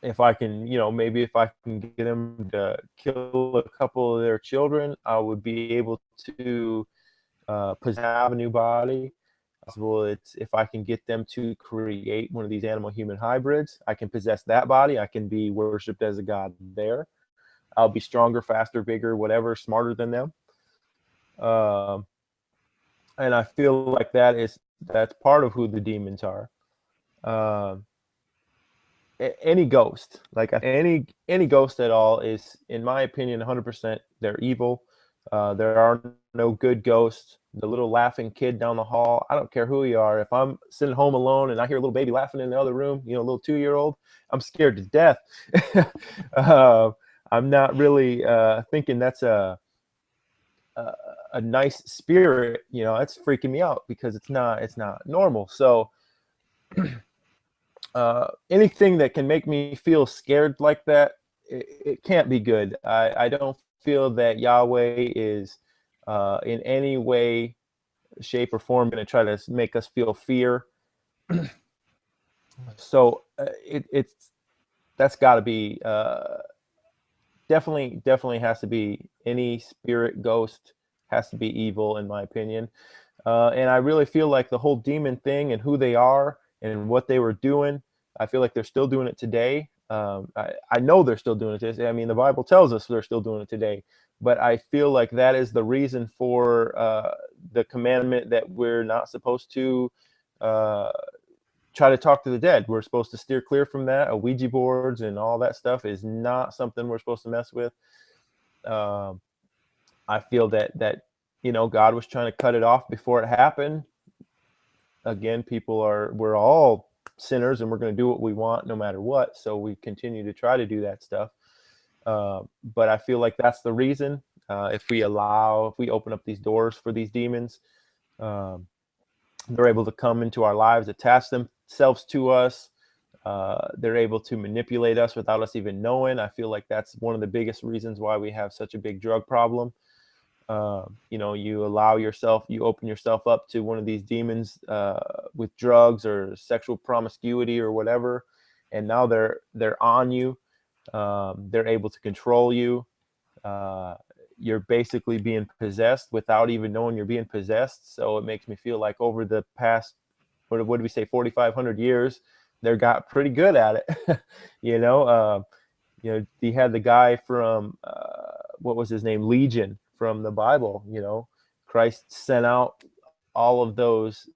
If I can, maybe if I can get them to kill a couple of their children, I would be able to have a new body. Well, it's if I can get them to create one of these animal-human hybrids, I can possess that body. I can be worshipped as a god there. I'll be stronger, faster, bigger, whatever, smarter than them. And I feel like that's part of who the demons are. Any ghost, like any ghost at all, is, in my opinion, 100% they're evil. There are no good ghosts. The little laughing kid down the hall, I don't care who you are. If I'm sitting home alone and I hear a little baby laughing in the other room, a little 2-year-old, I'm scared to death. I'm not really thinking that's a nice spirit. It's freaking me out because it's not normal. So anything that can make me feel scared like that, it can't be good. I don't feel that Yahweh is in any way, shape, or form going to try to make us feel fear. So that's got to be definitely has to be, any spirit, ghost has to be evil, in my opinion. And I really feel like the whole demon thing and who they are and what they were doing, I feel like they're still doing it today. I know they're still doing it today. I mean, the Bible tells us they're still doing it today. But I feel like that is the reason for the commandment that we're not supposed to try to talk to the dead. We're supposed to steer clear from that. Ouija boards and all that stuff is not something we're supposed to mess with. I feel that God was trying to cut it off before it happened. Again, we're all sinners, and we're going to do what we want no matter what. So we continue to try to do that stuff. But I feel like that's the reason. If we open up these doors for these demons, they're able to come into our lives, attach themselves to us. They're able to manipulate us without us even knowing. I feel like that's one of the biggest reasons why we have such a big drug problem. you open yourself up to one of these demons with drugs or sexual promiscuity or whatever, and now they're on you. They're able to control you. You're basically being possessed without even knowing you're being possessed. So it makes me feel like over the past, what did we say, 4,500 years, they got pretty good at it. You had the guy from what was his name, Legion, from the Bible. Christ sent out all of those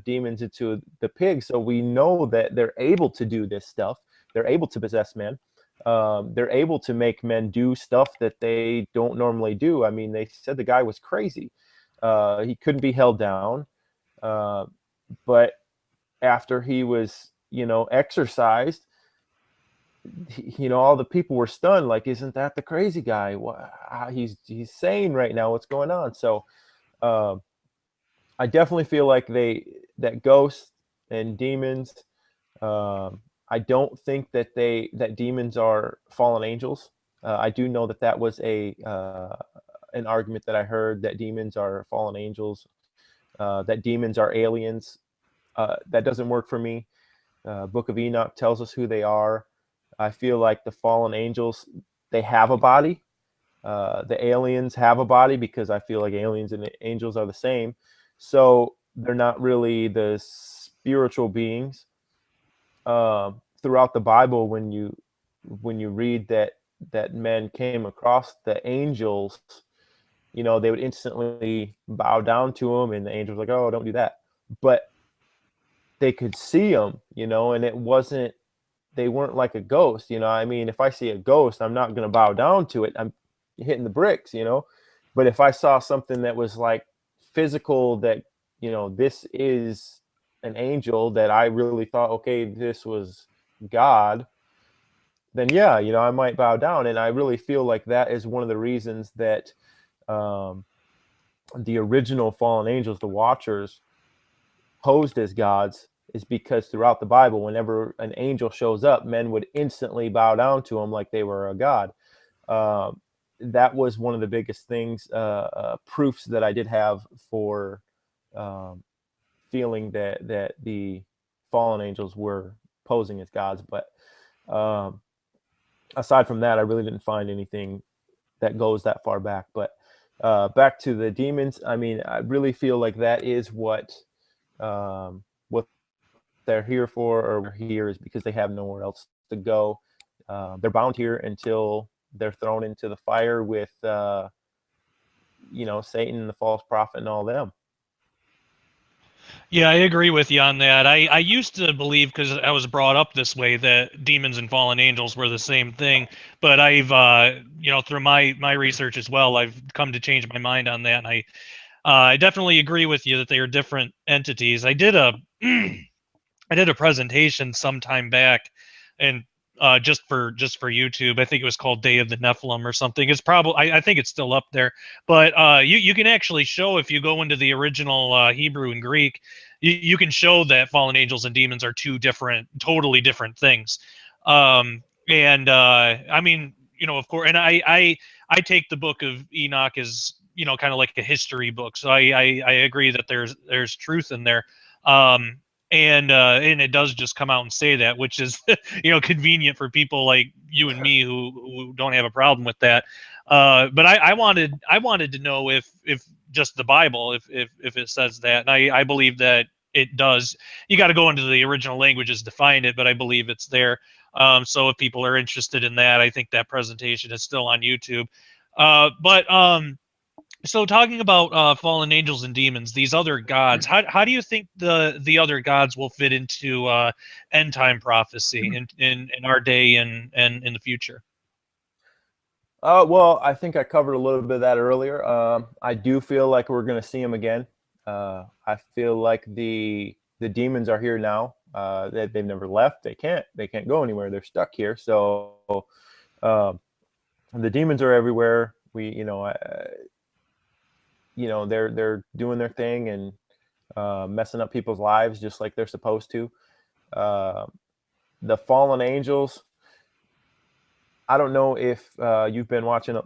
demons into the pig, so we know that they're able to do this stuff. They're able to possess men. They're able to make men do stuff that they don't normally do. I mean, they said the guy was crazy. He couldn't be held down. But after he was, exorcised, all the people were stunned. Like, isn't that the crazy guy? He's sane right now. What's going on? So I definitely feel like that ghosts and demons. I don't think that demons are fallen angels. I do know that was an argument that I heard, that demons are fallen angels, that demons are aliens. That doesn't work for me. Book of Enoch tells us who they are. I feel like the fallen angels, they have a body. The aliens have a body, because I feel like aliens and angels are the same. So they're not really the spiritual beings. Throughout the Bible, when you read that men came across the angels, they would instantly bow down to them, and the angels were like, oh, don't do that. But they could see them, and they weren't like a ghost. I mean, if I see a ghost, I'm not going to bow down to it. I'm hitting the bricks, But if I saw something that was like physical, that, this is an angel, that I really thought, okay, this was God, then yeah, I might bow down. And I really feel like that is one of the reasons that the original fallen angels, the Watchers, posed as gods, is because throughout the Bible, whenever an angel shows up, men would instantly bow down to him like they were a god. That was one of the biggest things, proofs that I did have for feeling that the fallen angels were posing as gods. But aside from that, I really didn't find anything that goes that far back. But back to the demons, I mean, I really feel like that is what they're here for, or here is because they have nowhere else to go. They're bound here until they're thrown into the fire with Satan and the false prophet and all them. Yeah, I agree with you on that. I used to believe, because I was brought up this way, that demons and fallen angels were the same thing. But I've, through my research as well, I've come to change my mind on that. And I definitely agree with you that they are different entities. I did a presentation sometime back, and just for YouTube. I think it was called Day of the Nephilim or something. It's probably, I think it's still up there. But you can actually show, if you go into the original Hebrew and Greek, you can show that fallen angels and demons are two totally different things. I mean, of course, and I take the book of Enoch as, kind of like a history book. So I agree that there's truth in there. And it does just come out and say that, which is convenient for people like you and me who don't have a problem with that. But I wanted to know if just the Bible, if it says that. And I believe that it does. You got to go into the original languages to find it, but I believe it's there. So if people are interested in that, I think that presentation is still on YouTube. So talking about fallen angels and demons, these other gods, how do you think the other gods will fit into end time prophecy in our day and in the future? Well, I think I covered a little bit of that earlier. I do feel like we're going to see them again. I feel like the demons are here now. They've never left. They can't go anywhere. They're stuck here. So the demons are everywhere. They're doing their thing and messing up people's lives just like they're supposed to. The fallen angels, I don't know if you've been watching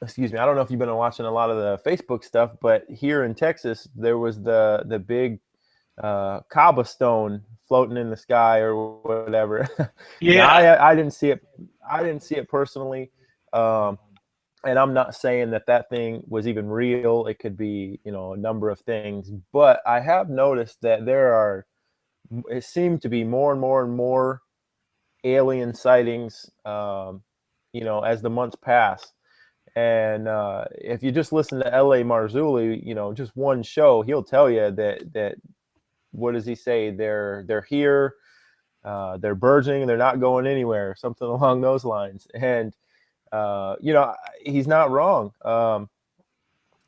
excuse me, I don't know if you've been watching a lot of the Facebook stuff, but here in Texas, there was the big cobblestone floating in the sky or whatever. Now Yeah. I didn't see it. I didn't see it personally. And I'm not saying that that thing was even real. It could be, you know, a number of things, but I have noticed that it seemed to be more and more and more alien sightings, you know, as the months pass. And if you just listen to L.A. Marzulli, you know, just one show, he'll tell you that what does he say? They're here, they're burgeoning, they're not going anywhere, something along those lines. And you know, he's not wrong. The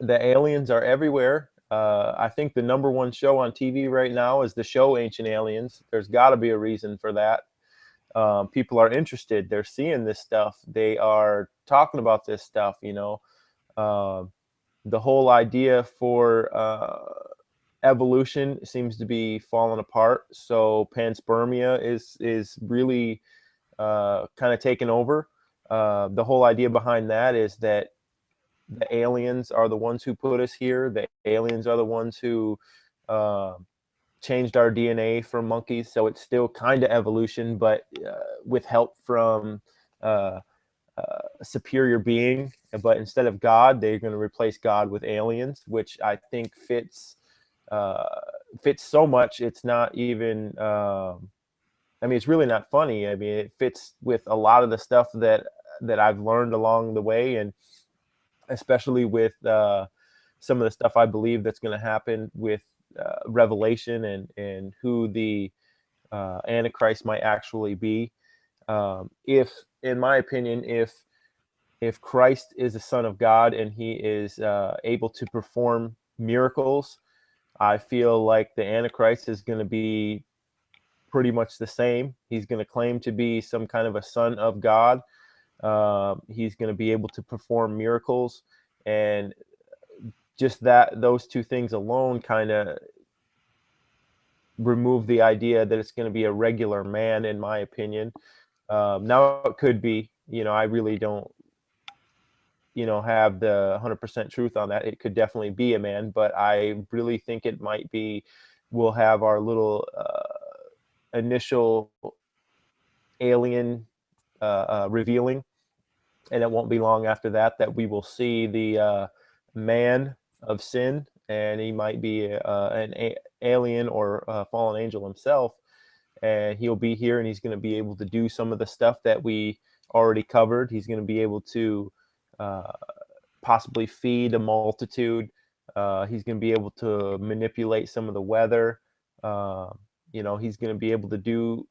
aliens are everywhere. I think the number one show on TV right now is the show Ancient Aliens. There's got to be a reason for that. People are interested. They're seeing this stuff. They are talking about this stuff. You know, the whole idea for evolution seems to be falling apart. So panspermia is really kind of taken over. The whole idea behind that is that the aliens are the ones who put us here. The aliens are the ones who changed our DNA from monkeys. So it's still kind of evolution, but with help from a superior being. But instead of God, they're going to replace God with aliens, which I think fits so much. It's not even. I mean, it's really not funny. I mean, it fits with a lot of the stuff that I've learned along the way, and especially with some of the stuff I believe that's going to happen with Revelation and who the Antichrist might actually be. If, in my opinion, if Christ is the Son of God and he is able to perform miracles, I feel like the Antichrist is going to be pretty much the same. He's going to claim to be some kind of a son of God. He's going to be able to perform miracles, and just those two things alone kind of remove the idea that it's going to be a regular man, in my opinion. Now it could be, you know, I really don't, you know, have the 100% truth on that. It could definitely be a man, but I really think it might be, we'll have our little initial alien revealing, and it won't be long after that we will see the man of sin, and he might be an alien or a fallen angel himself, and he'll be here, and he's going to be able to do some of the stuff that we already covered. He's going to be able to possibly feed a multitude. He's going to be able to manipulate some of the weather. You know, he's going to be able to do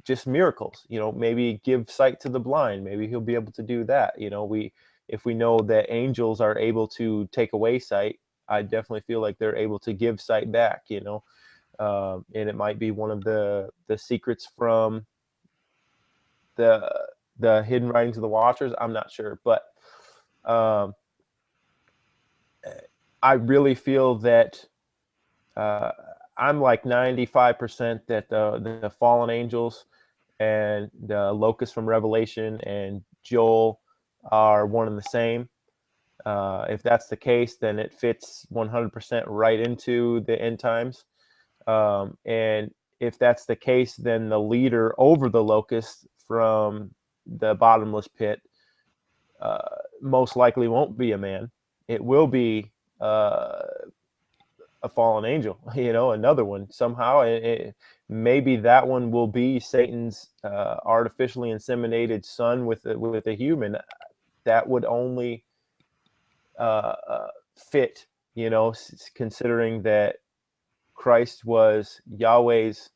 just miracles, you know, maybe give sight to the blind. Maybe he'll be able to do that. You know, if we know that angels are able to take away sight, I definitely feel like they're able to give sight back, you know. And it might be one of the secrets from the hidden writings of the Watchers. I'm not sure, but I really feel that I'm like 95% that the fallen angels and the Locusts from Revelation and Joel are one and the same. If that's the case, then it fits 100% right into the end times. And if that's the case, then the leader over the Locusts from the bottomless pit most likely won't be a man. It will be a fallen angel, you know, another one somehow. Maybe that one will be Satan's artificially inseminated son with a human. That would only fit, you know, considering that Christ was Yahweh's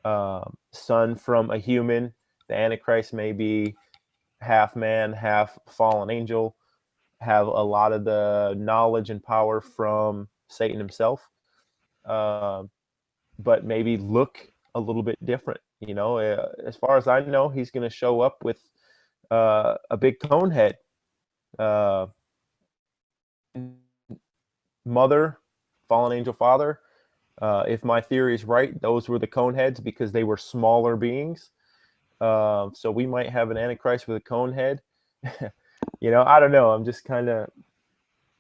son from a human. The Antichrist may be half man, half fallen angel, have a lot of the knowledge and power from Satan himself, but maybe look a little bit different. You know, as far as I know, he's going to show up with a big cone head. Mother, fallen angel father. If my theory is right, those were the cone heads because they were smaller beings. So we might have an Antichrist with a cone head. I don't know. I'm just kind of,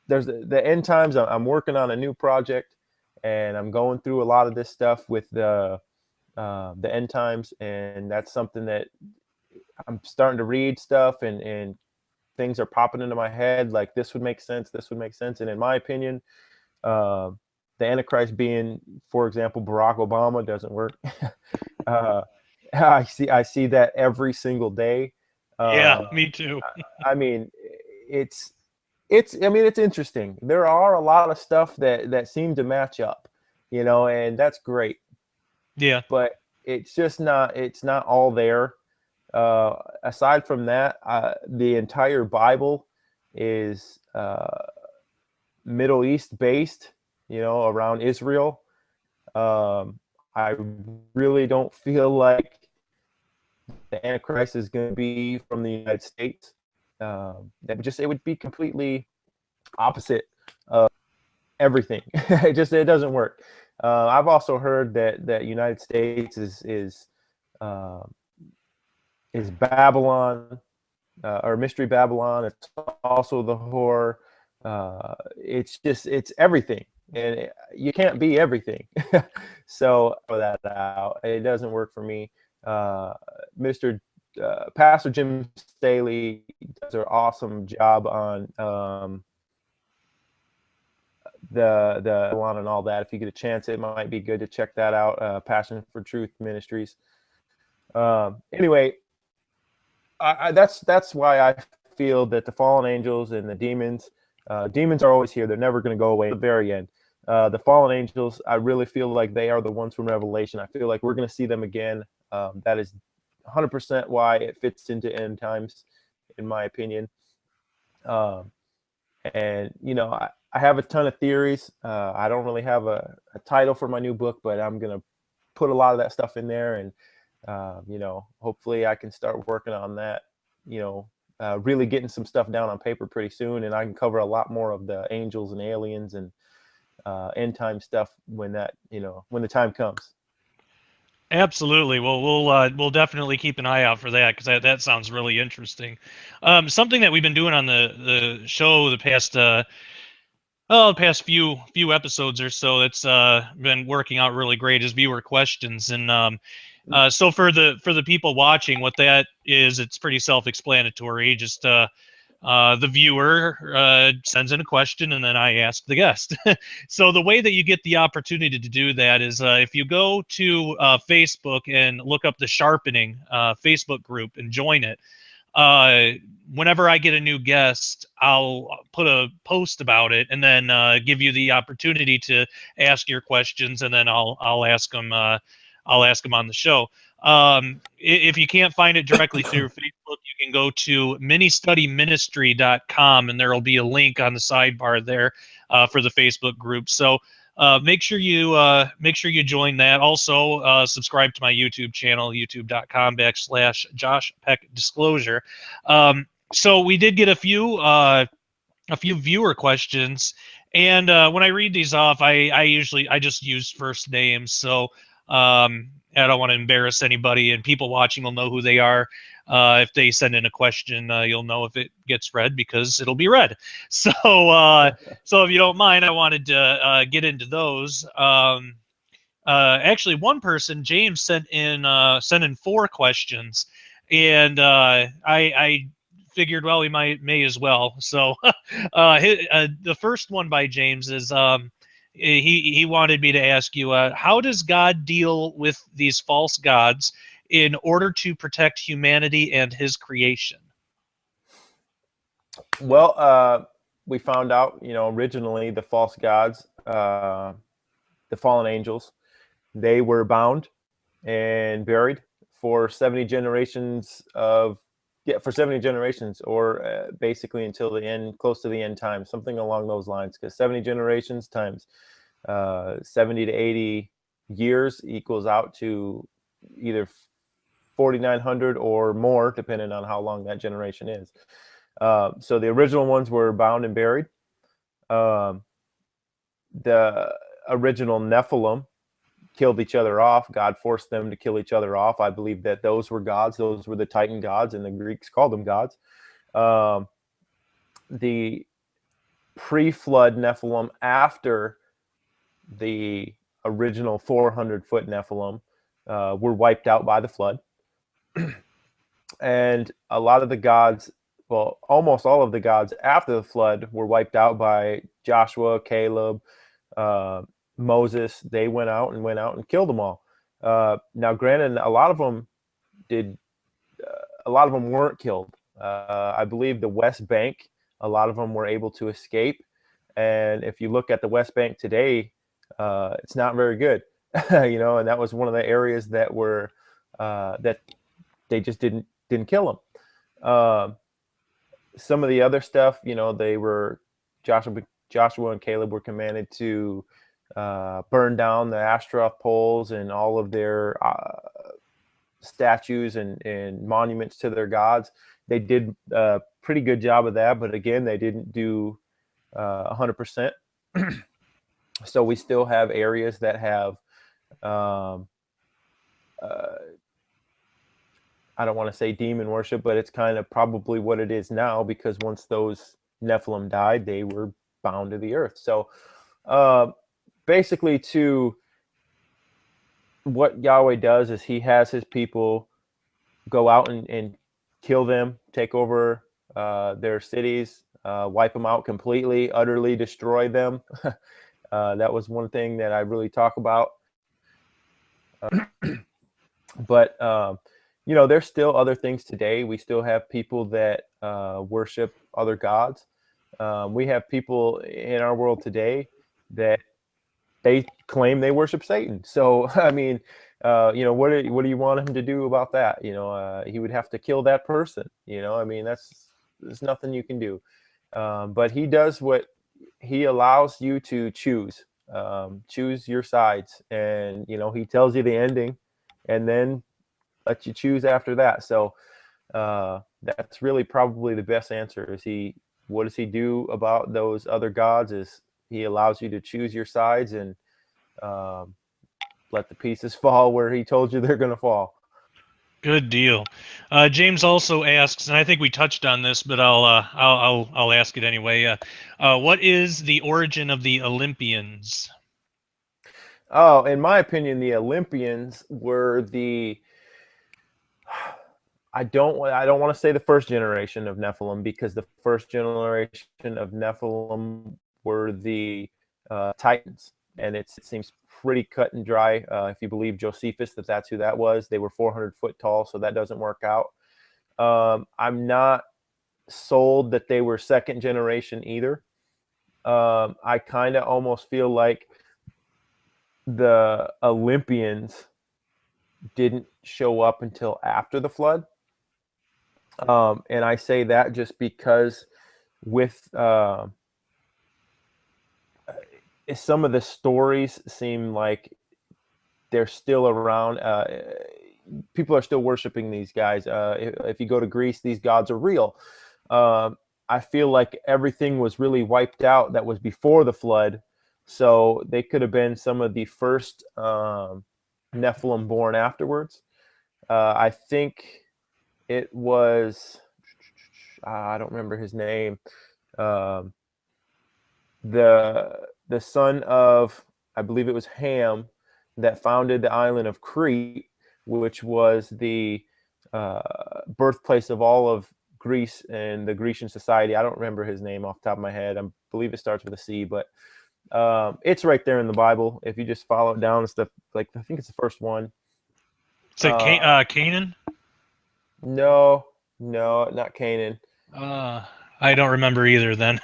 there's the end times. I'm working on a new project, and I'm going through a lot of this stuff with the end times, and that's something that I'm starting to read stuff, and things are popping into my head like this would make sense, this would make sense. And in my opinion, uh, the Antichrist being, for example, Barack Obama doesn't work. uh, I see that every single day. Yeah, Uh, me too. I mean, it's it's interesting. There are a lot of stuff that seem to match up, and that's great. Yeah. But it's not all there. Aside from that, the entire Bible is Middle East based, around Israel. I really don't feel like the Antichrist is going to be from the United States. It would be completely opposite of everything. It doesn't work. I've also heard that United States uh, is Babylon, or Mystery Babylon. It's also the whore. It's everything, and you can't be everything. So for that out, it doesn't work for me. Mr. Pastor Jim Staley does an awesome job on the one and all that. If you get a chance, it might be good to check that out. Passion for Truth Ministries. Anyway, that's why I feel that the fallen angels and the demons are always here. They're never going to go away at the very end. The fallen angels, I really feel like they are the ones from Revelation. I feel like we're going to see them again. That is 100% why it fits into end times, in my opinion. And I have a ton of theories. I don't really have a title for my new book, but I'm going to put a lot of that stuff in there, and hopefully I can start working on that, really getting some stuff down on paper pretty soon, and I can cover a lot more of the angels and aliens and end time stuff when the time comes. Absolutely. Well, we'll definitely keep an eye out for that, because that sounds really interesting. Something that we've been doing on the show the past few episodes or so that's been working out really great is viewer questions. And so for the people watching, what that is, it's pretty self-explanatory. Just the viewer sends in a question, and then I ask the guest. So the way that you get the opportunity to do that is if you go to Facebook and look up the Sharpening Facebook group and join it. Whenever I get a new guest, I'll put a post about it, and then give you the opportunity to ask your questions, and then I'll ask them. I'll ask them on the show. If you can't find it directly through Facebook, you can go to ministryministry.com, and there will be a link on the sidebar there for the Facebook group. So make sure you join that. Also, subscribe to my YouTube channel, youtube.com/Josh Peck Disclosure. So we did get a few viewer questions, and when I read these off, I just use first names. So I don't want to embarrass anybody, and people watching will know who they are. If they send in a question, you'll know if it gets read, because it'll be read. So so if you don't mind, I wanted to get into those. Actually, one person, James, sent in 4 questions, and I figured, well, we may as well. So the first one by James is he wanted me to ask you, how does God deal with these false gods in order to protect humanity and his creation? Well, we found out, originally the false gods, the fallen angels, they were bound and buried for 70 generations for 70 generations, or basically until the end, close to the end time, something along those lines, because 70 generations times 70 to 80 years equals out to either 4,900 or more, depending on how long that generation is. So the original ones were bound and buried. The original Nephilim killed each other off. God forced them to kill each other off. I believe that those were gods. Those were the Titan gods, and the Greeks called them gods. the pre-flood Nephilim after the original 400-foot Nephilim were wiped out by the flood. And a lot of the gods, well, almost all of the gods after the flood were wiped out by Joshua, Caleb, Moses. They went out and killed them all. Now, granted, a lot of them weren't killed. I believe the West Bank, a lot of them were able to escape. And if you look at the West Bank today, it's not very good, and that was one of the areas that were that they just didn't kill them. Some of the other stuff, they were Joshua and Caleb were commanded to burn down the Ashtaroth poles and all of their statues and monuments to their gods. They did a pretty good job of that, but again, they didn't do 100%. So we still have areas that have, I don't want to say demon worship, but it's kind of probably what it is now, because once those Nephilim died, they were bound to the earth. So basically, to what Yahweh does is he has his people go out and kill them, take over their cities, wipe them out completely, utterly destroy them. That was one thing that I really talk about. But, there's still other things today. We still have people that worship other gods. We have people in our world today that they claim they worship Satan. So, I mean, what do you want him to do about that? He would have to kill that person. I mean, there's nothing you can do. But he does what he allows you to choose your sides, and he tells you the ending and then let you choose after that. So that's really probably the best answer. What does he do about those other gods? Is he allows you to choose your sides and let the pieces fall where he told you they're going to fall. Good deal. James also asks, and I think we touched on this, but I'll ask it anyway. What is the origin of the Olympians? Oh, in my opinion, the Olympians were I don't want to say the first generation of Nephilim, because the first generation of Nephilim were the Titans, and it seems pretty cut and dry. If you believe Josephus, that's who that was. They were 400 foot tall, so that doesn't work out. I'm not sold that they were second generation either. I kind of almost feel like the Olympians didn't show up until after the flood. And I say that just because with some of the stories seem like they're still around. People are still worshiping these guys. If you go to Greece, these gods are real. I feel like everything was really wiped out that was before the flood. So they could have been some of the first Nephilim born afterwards. I think it was, I don't remember his name. The son of, I believe it was Ham, that founded the island of Crete, which was the birthplace of all of Greece and the Grecian society. I don't remember his name off the top of my head. I believe it starts with a C, but it's right there in the Bible. If you just follow it down and stuff, like I think it's the first one. Is it Canaan? No, not Canaan. I don't remember either then.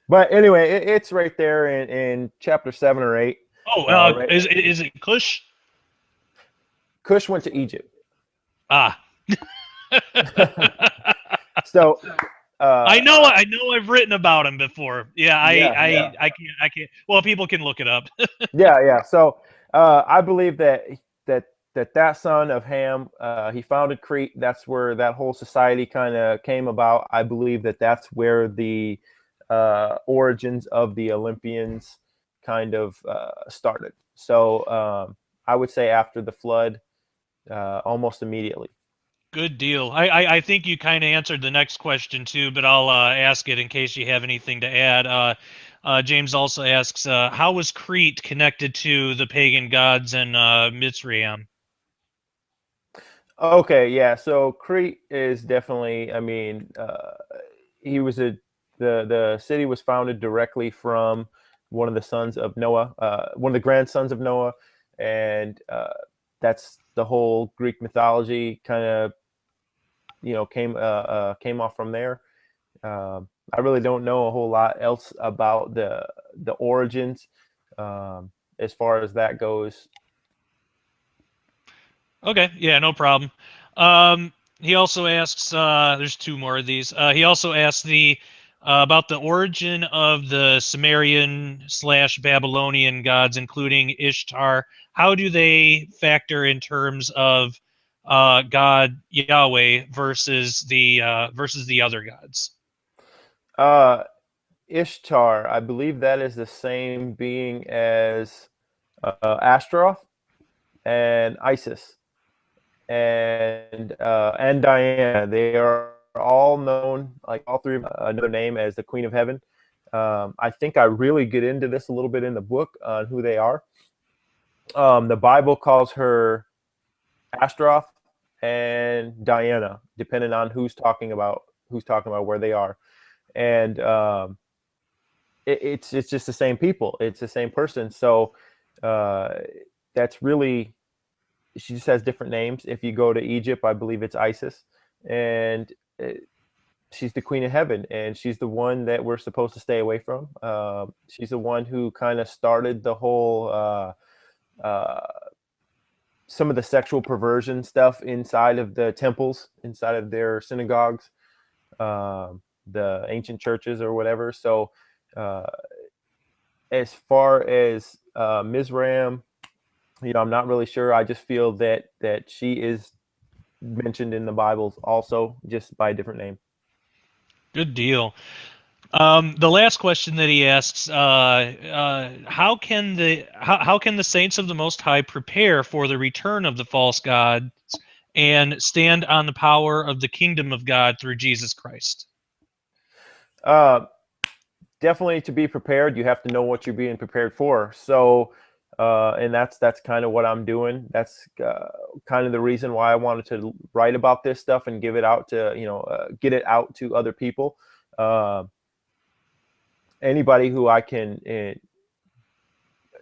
But anyway, it's right there in chapter 7 or 8. Oh, right. Is it Cush? Cush went to Egypt. Ah. So I know I've written about him before. Yeah, I can't. Well, people can look it up. yeah. So I believe that son of Ham, he founded Crete. That's where that whole society kind of came about. I believe that that's where the origins of the Olympians kind of started. So I would say after the flood, almost immediately. Good deal. I think you kind of answered the next question too, but I'll ask it in case you have anything to add. James also asks, how was Crete connected to the pagan gods and Mizraim? Okay, yeah. So Crete is definitely. I mean, he was the city was founded directly from one of the sons of Noah, one of the grandsons of Noah, and that's the whole Greek mythology kind of came off from there. I really don't know a whole lot else about the origins as far as that goes. Okay, yeah, no problem. He also asks, there's two more of these. He also asks about the origin of the Sumerian / Babylonian gods, including Ishtar. How do they factor in terms of God Yahweh versus the other gods? Uh, Ishtar, I believe that is the same being as Ashtaroth and Isis and Diana. They are all known, like all three, of another name as the Queen of Heaven. I think I really get into this a little bit in the book on who they are. The Bible calls her Ashtaroth and Diana, depending on who's talking about where they are, and it's just the same people. It's the same person. So uh, that's really she just has different names. If you go to Egypt, I believe it's Isis, and she's the Queen of Heaven, and she's the one that we're supposed to stay away from. She's the one who kind of started the whole uh, some of the sexual perversion stuff inside of the temples, inside of their synagogues, the ancient churches or whatever. So, uh, as far as Mizraim, I'm not really sure. I just feel that she is mentioned in the Bibles also, just by a different name. Good deal. The last question that he asks, how can the saints of the Most High prepare for the return of the false gods and stand on the power of the kingdom of God through Jesus Christ? Uh, Definitely to be prepared, you have to know what you're being prepared for. So, and that's kind of what I'm doing. That's kind of the reason why I wanted to write about this stuff and give it out to, get it out to other people. Uh, Anybody who I can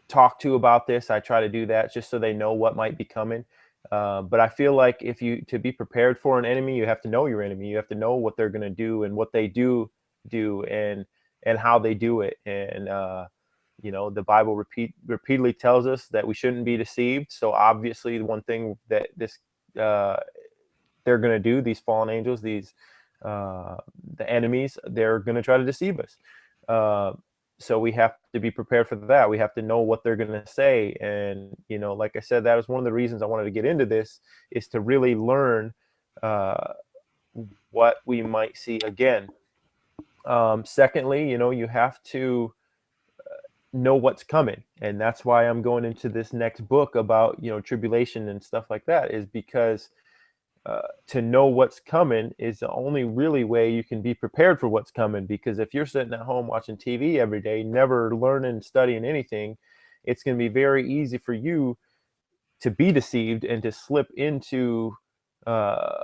talk to about this, I try to do that just so they know what might be coming. But I feel like to be prepared for an enemy, you have to know your enemy. You have to know what they're going to do and what they do, and how they do it. And the Bible repeatedly tells us that we shouldn't be deceived. So obviously, the one thing that they're going to do, these fallen angels, the enemies, they're going to try to deceive us. So we have to be prepared for that. We have to know what they're going to say. And, like I said, that was one of the reasons I wanted to get into this, is to really learn what we might see again. Secondly, you have to know what's coming. And that's why I'm going into this next book about, tribulation and stuff like that, is because to know what's coming is the only really way you can be prepared for what's coming. Because if you're sitting at home watching TV every day, never learning, studying anything, it's going to be very easy for you to be deceived and to slip into an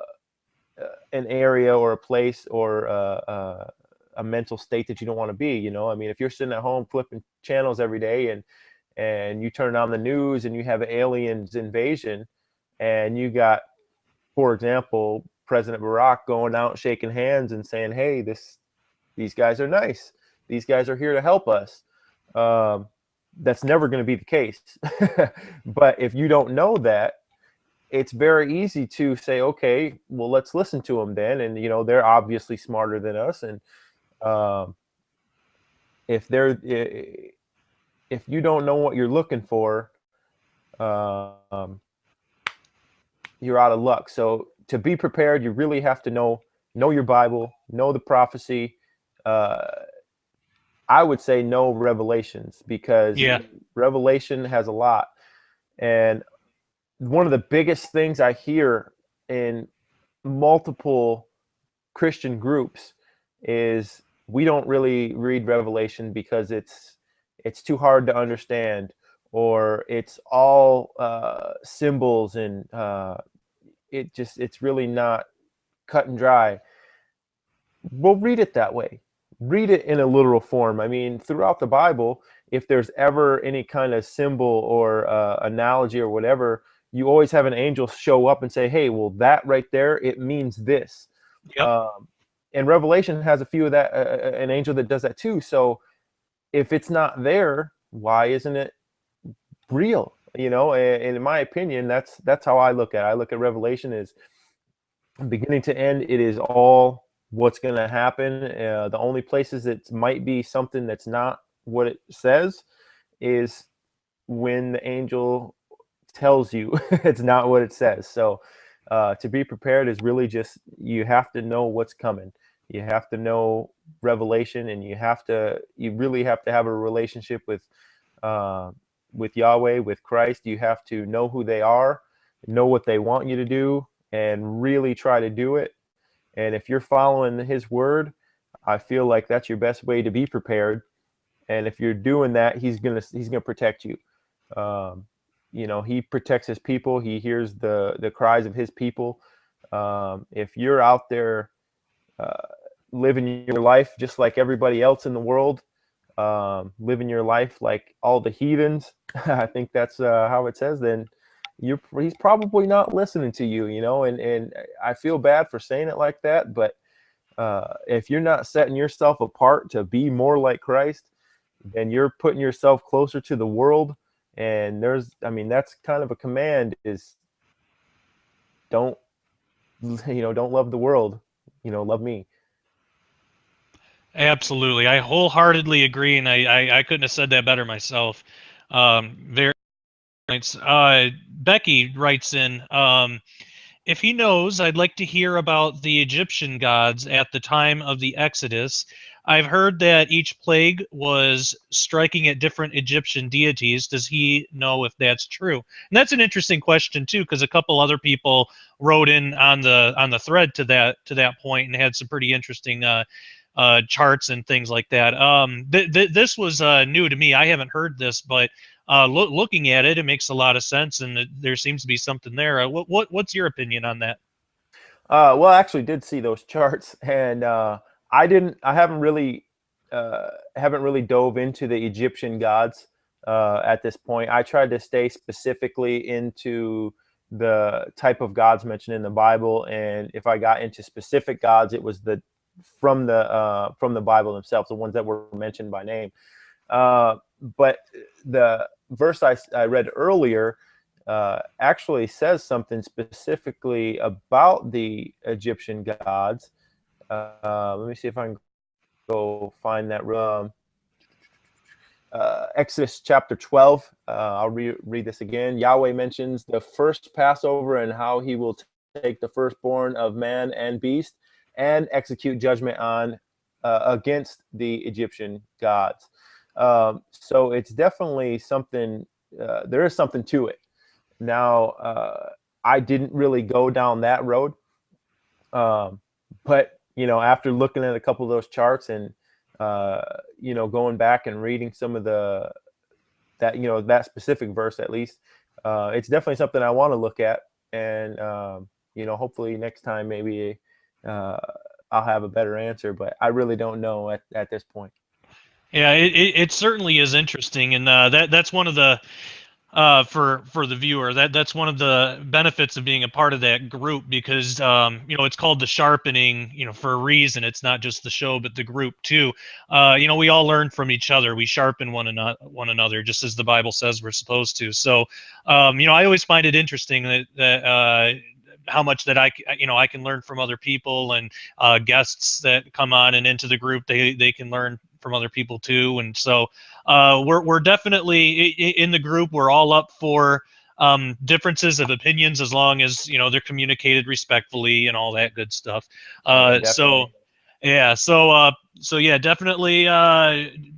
area or a place or a mental state that you don't want to be. I mean, if you're sitting at home flipping channels every day and you turn on the news and you have aliens invasion, and you got, for example, President Barack going out shaking hands and saying, "Hey, these guys are nice. These guys are here to help us." That's never going to be the case. But if you don't know that, it's very easy to say, "Okay, well, let's listen to them then." And they're obviously smarter than us. And if you don't know what you're looking for, um, you're out of luck. So to be prepared, you really have to know your Bible, know the prophecy. I would say know Revelations, because Yeah. Revelation has a lot. And one of the biggest things I hear in multiple Christian groups is we don't really read Revelation because it's too hard to understand, or it's all symbols, and it's really not cut and dry. We'll read it that way. Read it in a literal form. I mean, throughout the Bible, if there's ever any kind of symbol or analogy or whatever, you always have an angel show up and say, hey, well, that right there, it means this. Yep. And Revelation has a few of that, an angel that does that too. So if it's not there, why isn't it real? You know, and in my opinion, that's how I look at it. I look at Revelation as beginning to end. It is all what's going to happen. The only places it might be something that's not what it says is when the angel tells you it's not what it says. So to be prepared is really just, you have to know what's coming. You have to know Revelation, and you really have to have a relationship with Yahweh, with Christ. You have to know who they are, know what they want you to do, and really try to do it. And if you're following his word, I feel like that's your best way to be prepared. And if you're doing that, he's gonna protect you. You know, he protects his people. He hears the cries of his people. If you're out there living your life just like everybody else in the world, living your life like all the heathens, I think that's how it says, then he's probably not listening to you, you know, and I feel bad for saying it like that, but if you're not setting yourself apart to be more like Christ, then you're putting yourself closer to the world. And that's kind of a command, is don't love the world, love me. Absolutely. I wholeheartedly agree, and I couldn't have said that better myself. Very points. Becky writes in, if he knows, I'd like to hear about the Egyptian gods at the time of the Exodus. I've heard that each plague was striking at different Egyptian deities. Does he know if that's true? And that's an interesting question too, because a couple other people wrote in on the thread to that point and had some pretty interesting charts and things like that. This was new to me. I haven't heard this, but looking at it, it makes a lot of sense, and there seems to be something there. What's your opinion on that? Well, I actually did see those charts, and I haven't really dove into the Egyptian gods at this point. I tried to stay specifically into the type of gods mentioned in the Bible, and if I got into specific gods, it was from the Bible themselves, the ones that were mentioned by name. But the verse I read earlier actually says something specifically about the Egyptian gods. Let me see if I can go find that. Exodus chapter 12. I'll read this again. Yahweh mentions the first Passover and how he will take the firstborn of man and beast and execute judgment on against the Egyptian gods. So it's definitely something. There is something to it. Now, I didn't really go down that road, but after looking at a couple of those charts and going back and reading some of that specific verse, at least, it's definitely something I want to look at, and hopefully next time maybe I'll have a better answer, but I really don't know at this point. Yeah, it certainly is interesting, and that's one of the for the viewer, that's one of the benefits of being a part of that group, because it's called the Sharpening, for a reason. It's not just the show, but the group too. We all learn from each other. We sharpen one another, just as the Bible says we're supposed to. So I always find it interesting that how much that I can learn from other people, and guests that come on and into the group, they can learn from other people too. And so we're definitely in the group. We're all up for differences of opinions, as long as they're communicated respectfully and all that good stuff. So yeah, definitely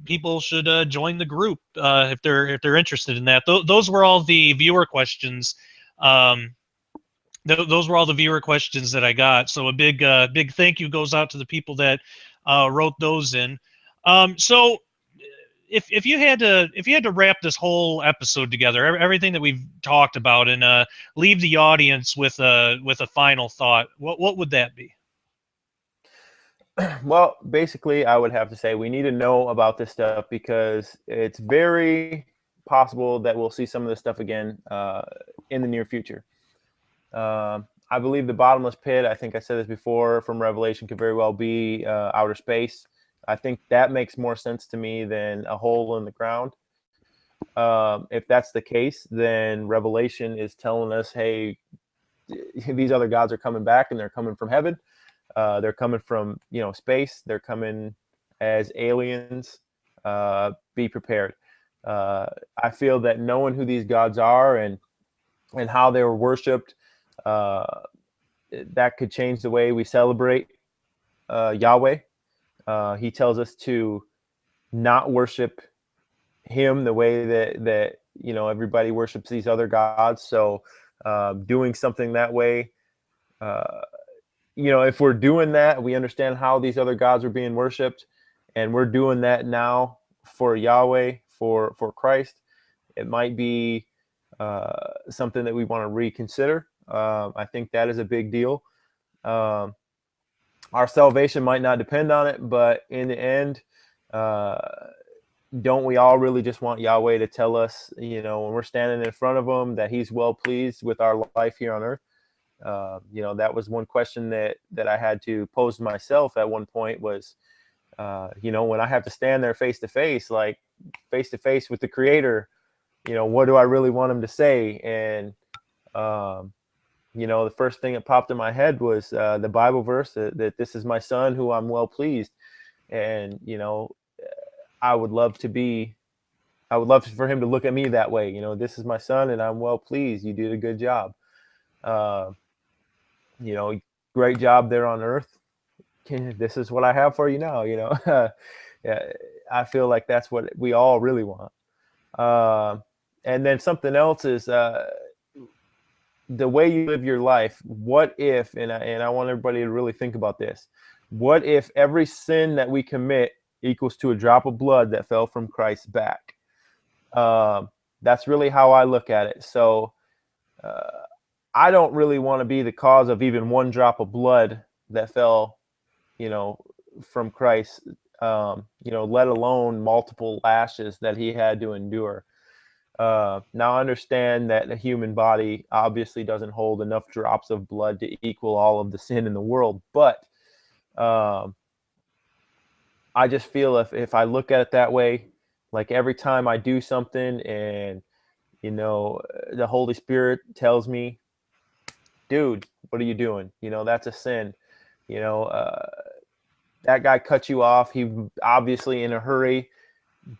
people should join the group if they're interested in that. Those were all the viewer questions those were all the viewer questions that I got. So a big thank you goes out to the people that wrote those in. So if you had to wrap this whole episode together, everything that we've talked about, and leave the audience with a final thought, what would that be? Well, basically, I would have to say we need to know about this stuff because it's very possible that we'll see some of this stuff again in the near future. I believe the bottomless pit, I think I said this before, from Revelation could very well be outer space. I think that makes more sense to me than a hole in the ground. If that's the case, then Revelation is telling us, hey, these other gods are coming back and they're coming from heaven. They're coming from, space. They're coming as aliens. Be prepared. I feel that knowing who these gods are and how they were worshipped, that could change the way we celebrate Yahweh. He tells us to not worship him the way that everybody worships these other gods. So doing something that way, if we're doing that, we understand how these other gods are being worshipped, and we're doing that now for Yahweh, for Christ. It might be something that we want to reconsider. I think that is a big deal. Our salvation might not depend on it, but in the end, don't we all really just want Yahweh to tell us, when we're standing in front of him, that he's well pleased with our life here on earth? That was one question that I had to pose to myself at one point was, when I have to stand there face to face with the Creator, what do I really want him to say? And, the first thing that popped in my head was the Bible verse that this is my son who I'm well pleased. And, I would love for him to look at me that way. This is my son and I'm well pleased. You did a good job. Great job there on earth. This is what I have for you now. Yeah, I feel like that's what we all really want. And then something else is the way you live your life. What if, and I want everybody to really think about this, what if every sin that we commit equals to a drop of blood that fell from Christ's back? That's really how I look at it. So I don't really want to be the cause of even one drop of blood that fell, from Christ, let alone multiple lashes that he had to endure. Now I understand that the human body obviously doesn't hold enough drops of blood to equal all of the sin in the world, but I just feel if I look at it that way, like every time I do something and, the Holy Spirit tells me, dude, what are you doing? That's a sin. That guy cut you off. He obviously in a hurry.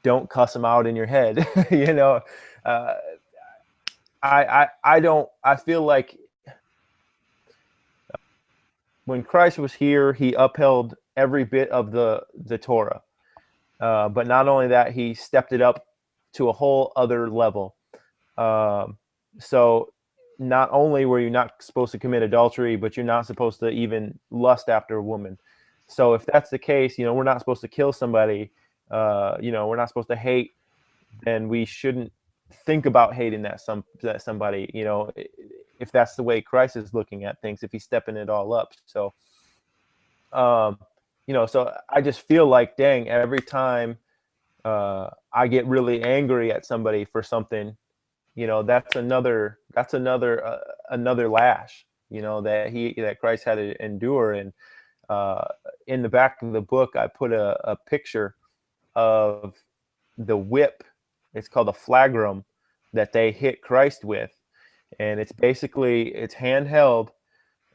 Don't cuss him out in your head. I feel like when Christ was here, he upheld every bit of the Torah. But not only that, he stepped it up to a whole other level. So not only were you not supposed to commit adultery, but you're not supposed to even lust after a woman. So if that's the case, we're not supposed to kill somebody, we're not supposed to hate, then we shouldn't think about hating that somebody, if that's the way Christ is looking at things, if he's stepping it all up. So, so I just feel like, dang, every time I get really angry at somebody for something, that's another lash, that Christ had to endure. And in the back of the book, I put a picture of the whip. It's called a flagrum that they hit Christ with. And it's handheld,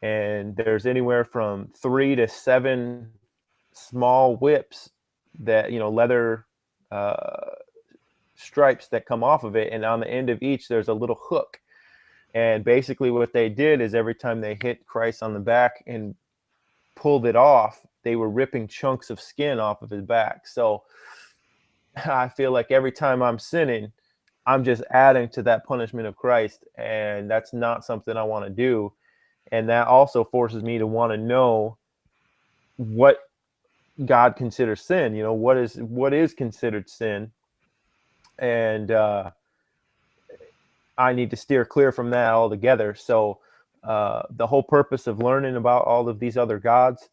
and there's anywhere from 3 to 7 small whips that, leather stripes that come off of it. And on the end of each, there's a little hook. And basically what they did is every time they hit Christ on the back and pulled it off, they were ripping chunks of skin off of his back. So I feel like every time I'm sinning, I'm just adding to that punishment of Christ. And that's not something I want to do. And that also forces me to want to know what God considers sin. You know, what is considered sin, and I need to steer clear from that altogether. So the whole purpose of learning about all of these other gods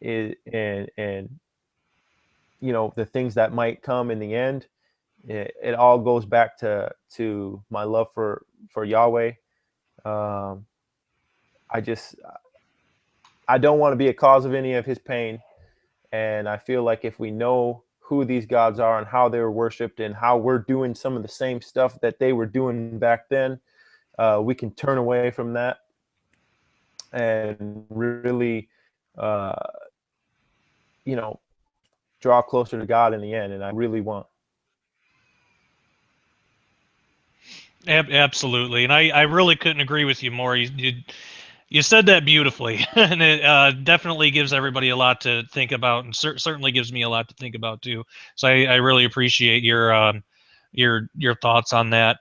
is, and you know, the things that might come in the end, it all goes back to my love for Yahweh. Um, I don't want to be a cause of any of his pain. And I feel like if we know who these gods are and how they were worshipped and how we're doing some of the same stuff that they were doing back then, we can turn away from that and really, uh, you know, draw closer to God in the end. And I really want. Absolutely, and I really couldn't agree with you more. You said that beautifully, and it definitely gives everybody a lot to think about, and certainly gives me a lot to think about too. So I really appreciate your thoughts on that.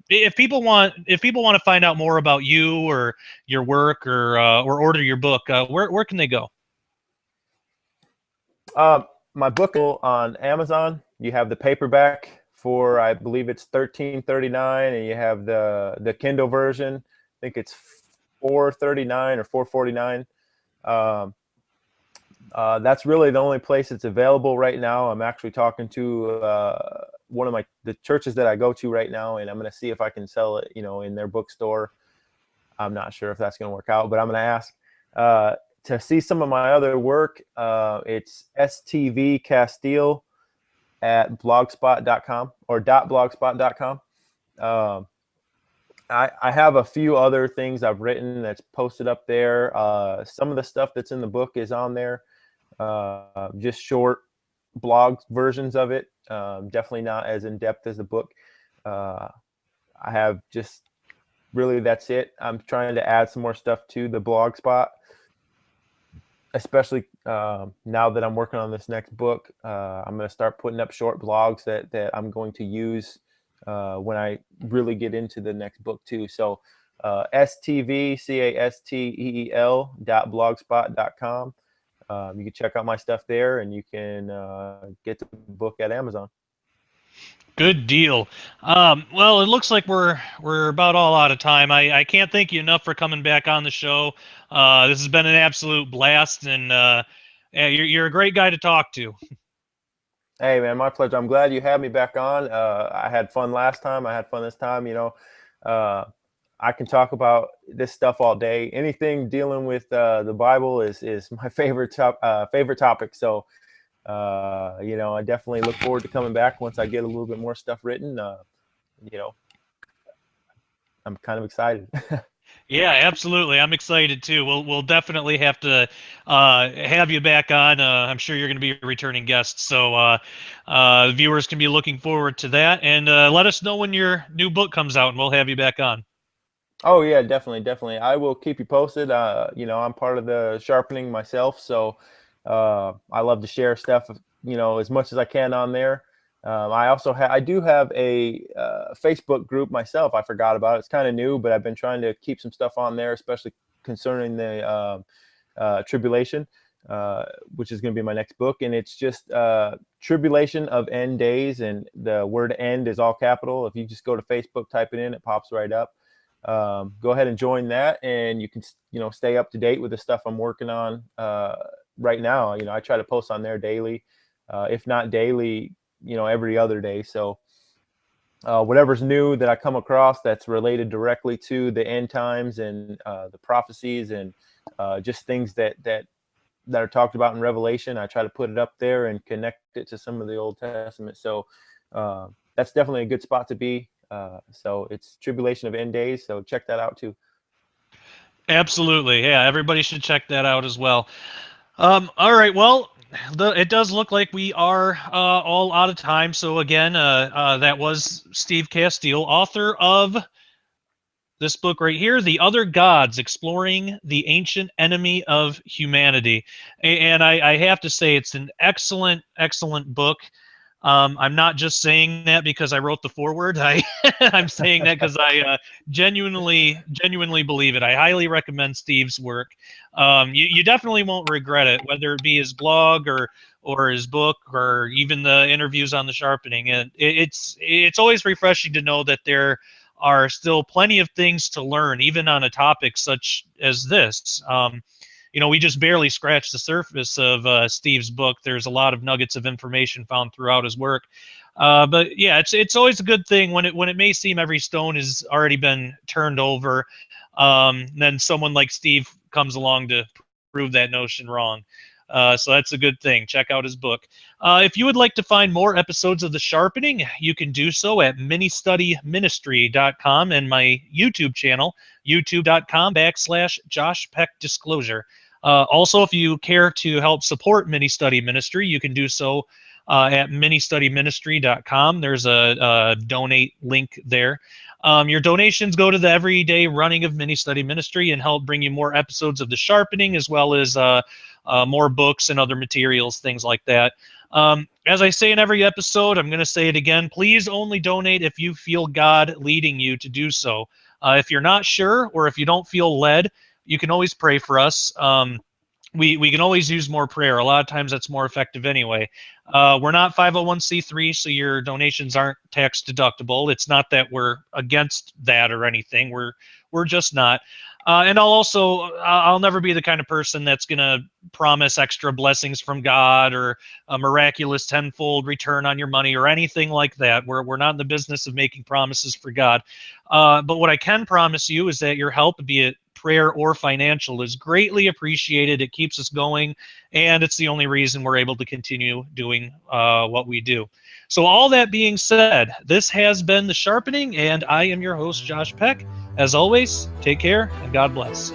If people want to find out more about you or your work or order your book, where can they go? My book on Amazon. You have the paperback for, I believe it's $13.39, and you have the Kindle version. I think it's $4.39 or $4.49. That's really the only place it's available right now. I'm actually talking to one of the churches that I go to right now, and I'm going to see if I can sell it, you know, in their bookstore. I'm not sure if that's going to work out, but I'm going to ask. To see some of my other work, it's STV Casteel at blogspot.com or .blogspot.com. I have a few other things I've written that's posted up there. Some of the stuff that's in the book is on there, just short blog versions of it. Definitely not as in depth as the book. I have just really, that's it. I'm trying to add some more stuff to the blog spot, especially now that I'm working on this next book. I'm going to start putting up short blogs that I'm going to use when I really get into the next book too. So stvcasteel.blogspot.com. You can check out my stuff there, and you can get the book at Amazon. Good deal. Well, it looks like we're about all out of time. I can't thank you enough for coming back on the show. This has been an absolute blast, and you're a great guy to talk to. Hey, man, my pleasure. I'm glad you had me back on. I had fun last time. I had fun this time. You know, I can talk about this stuff all day. Anything dealing with the Bible is my favorite topic. So, you know, I definitely look forward to coming back once I get a little bit more stuff written. You know, I'm kind of excited. Yeah, absolutely. I'm excited too. We'll definitely have to have you back on. I'm sure you're going to be a returning guest, so viewers can be looking forward to that. And let us know when your new book comes out, and we'll have you back on. Oh yeah, definitely. I will keep you posted. You know, I'm part of the Sharpening myself, so I love to share stuff, you know, as much as I can on there. I do have a Facebook group myself. I forgot about it. It's kind of new, but I've been trying to keep some stuff on there, especially concerning the tribulation, which is going to be my next book. And it's just tribulation of end days, and the word end is all capital. If you just go to Facebook, type it in, it pops right up. Go ahead and join that, and you can, you know, stay up to date with the stuff I'm working on right now. You know, I try to post on there daily, if not daily, you know, every other day. So whatever's new that I come across that's related directly to the end times and the prophecies and just things that are talked about in Revelation, I try to put it up there and connect it to some of the Old Testament. So that's definitely a good spot to be. So it's Tribulation of End Days. So check that out too. Absolutely. Yeah, everybody should check that out as well. All right. Well, it does look like we are all out of time. So again, that was Steve Casteel, author of this book right here, The Other Gods, Exploring the Ancient Enemy of Humanity. And I have to say, it's an excellent, excellent book. I'm not just saying that because I wrote the foreword. I'm saying that because I genuinely believe it. I highly recommend Steve's work. You definitely won't regret it, whether it be his blog or his book or even the interviews on the Sharpening. And it's always refreshing to know that there are still plenty of things to learn, even on a topic such as this. We just barely scratched the surface of Steve's book. There's a lot of nuggets of information found throughout his work. But yeah, it's always a good thing when it may seem every stone has already been turned over. Then someone like Steve comes along to prove that notion wrong. So that's a good thing. Check out his book. If you would like to find more episodes of The Sharpening, you can do so at ministudyministry.com and my YouTube channel, youtube.com/Josh Peck Disclosure. Also, if you care to help support Mini Study Ministry, you can do so at ministudyministry.com. There's a donate link there. Your donations go to the everyday running of Mini Study Ministry and help bring you more episodes of The Sharpening, as well as more books and other materials, things like that. As I say in every episode, I'm going to say it again. Please only donate if you feel God leading you to do so. If you're not sure, or if you don't feel led, you can always pray for us. We can always use more prayer. A lot of times that's more effective anyway. We're not 501c3, so your donations aren't tax deductible. It's not that we're against that or anything. We're just not. And I'll never be the kind of person that's going to promise extra blessings from God or a miraculous tenfold return on your money or anything like that. We're not in the business of making promises for God. But what I can promise you is that your help, be it prayer or financial, is greatly appreciated. It keeps us going, and it's the only reason we're able to continue doing what we do. So all that being said, this has been The Sharpening, and I am your host, Josh Peck. As always, take care and God bless.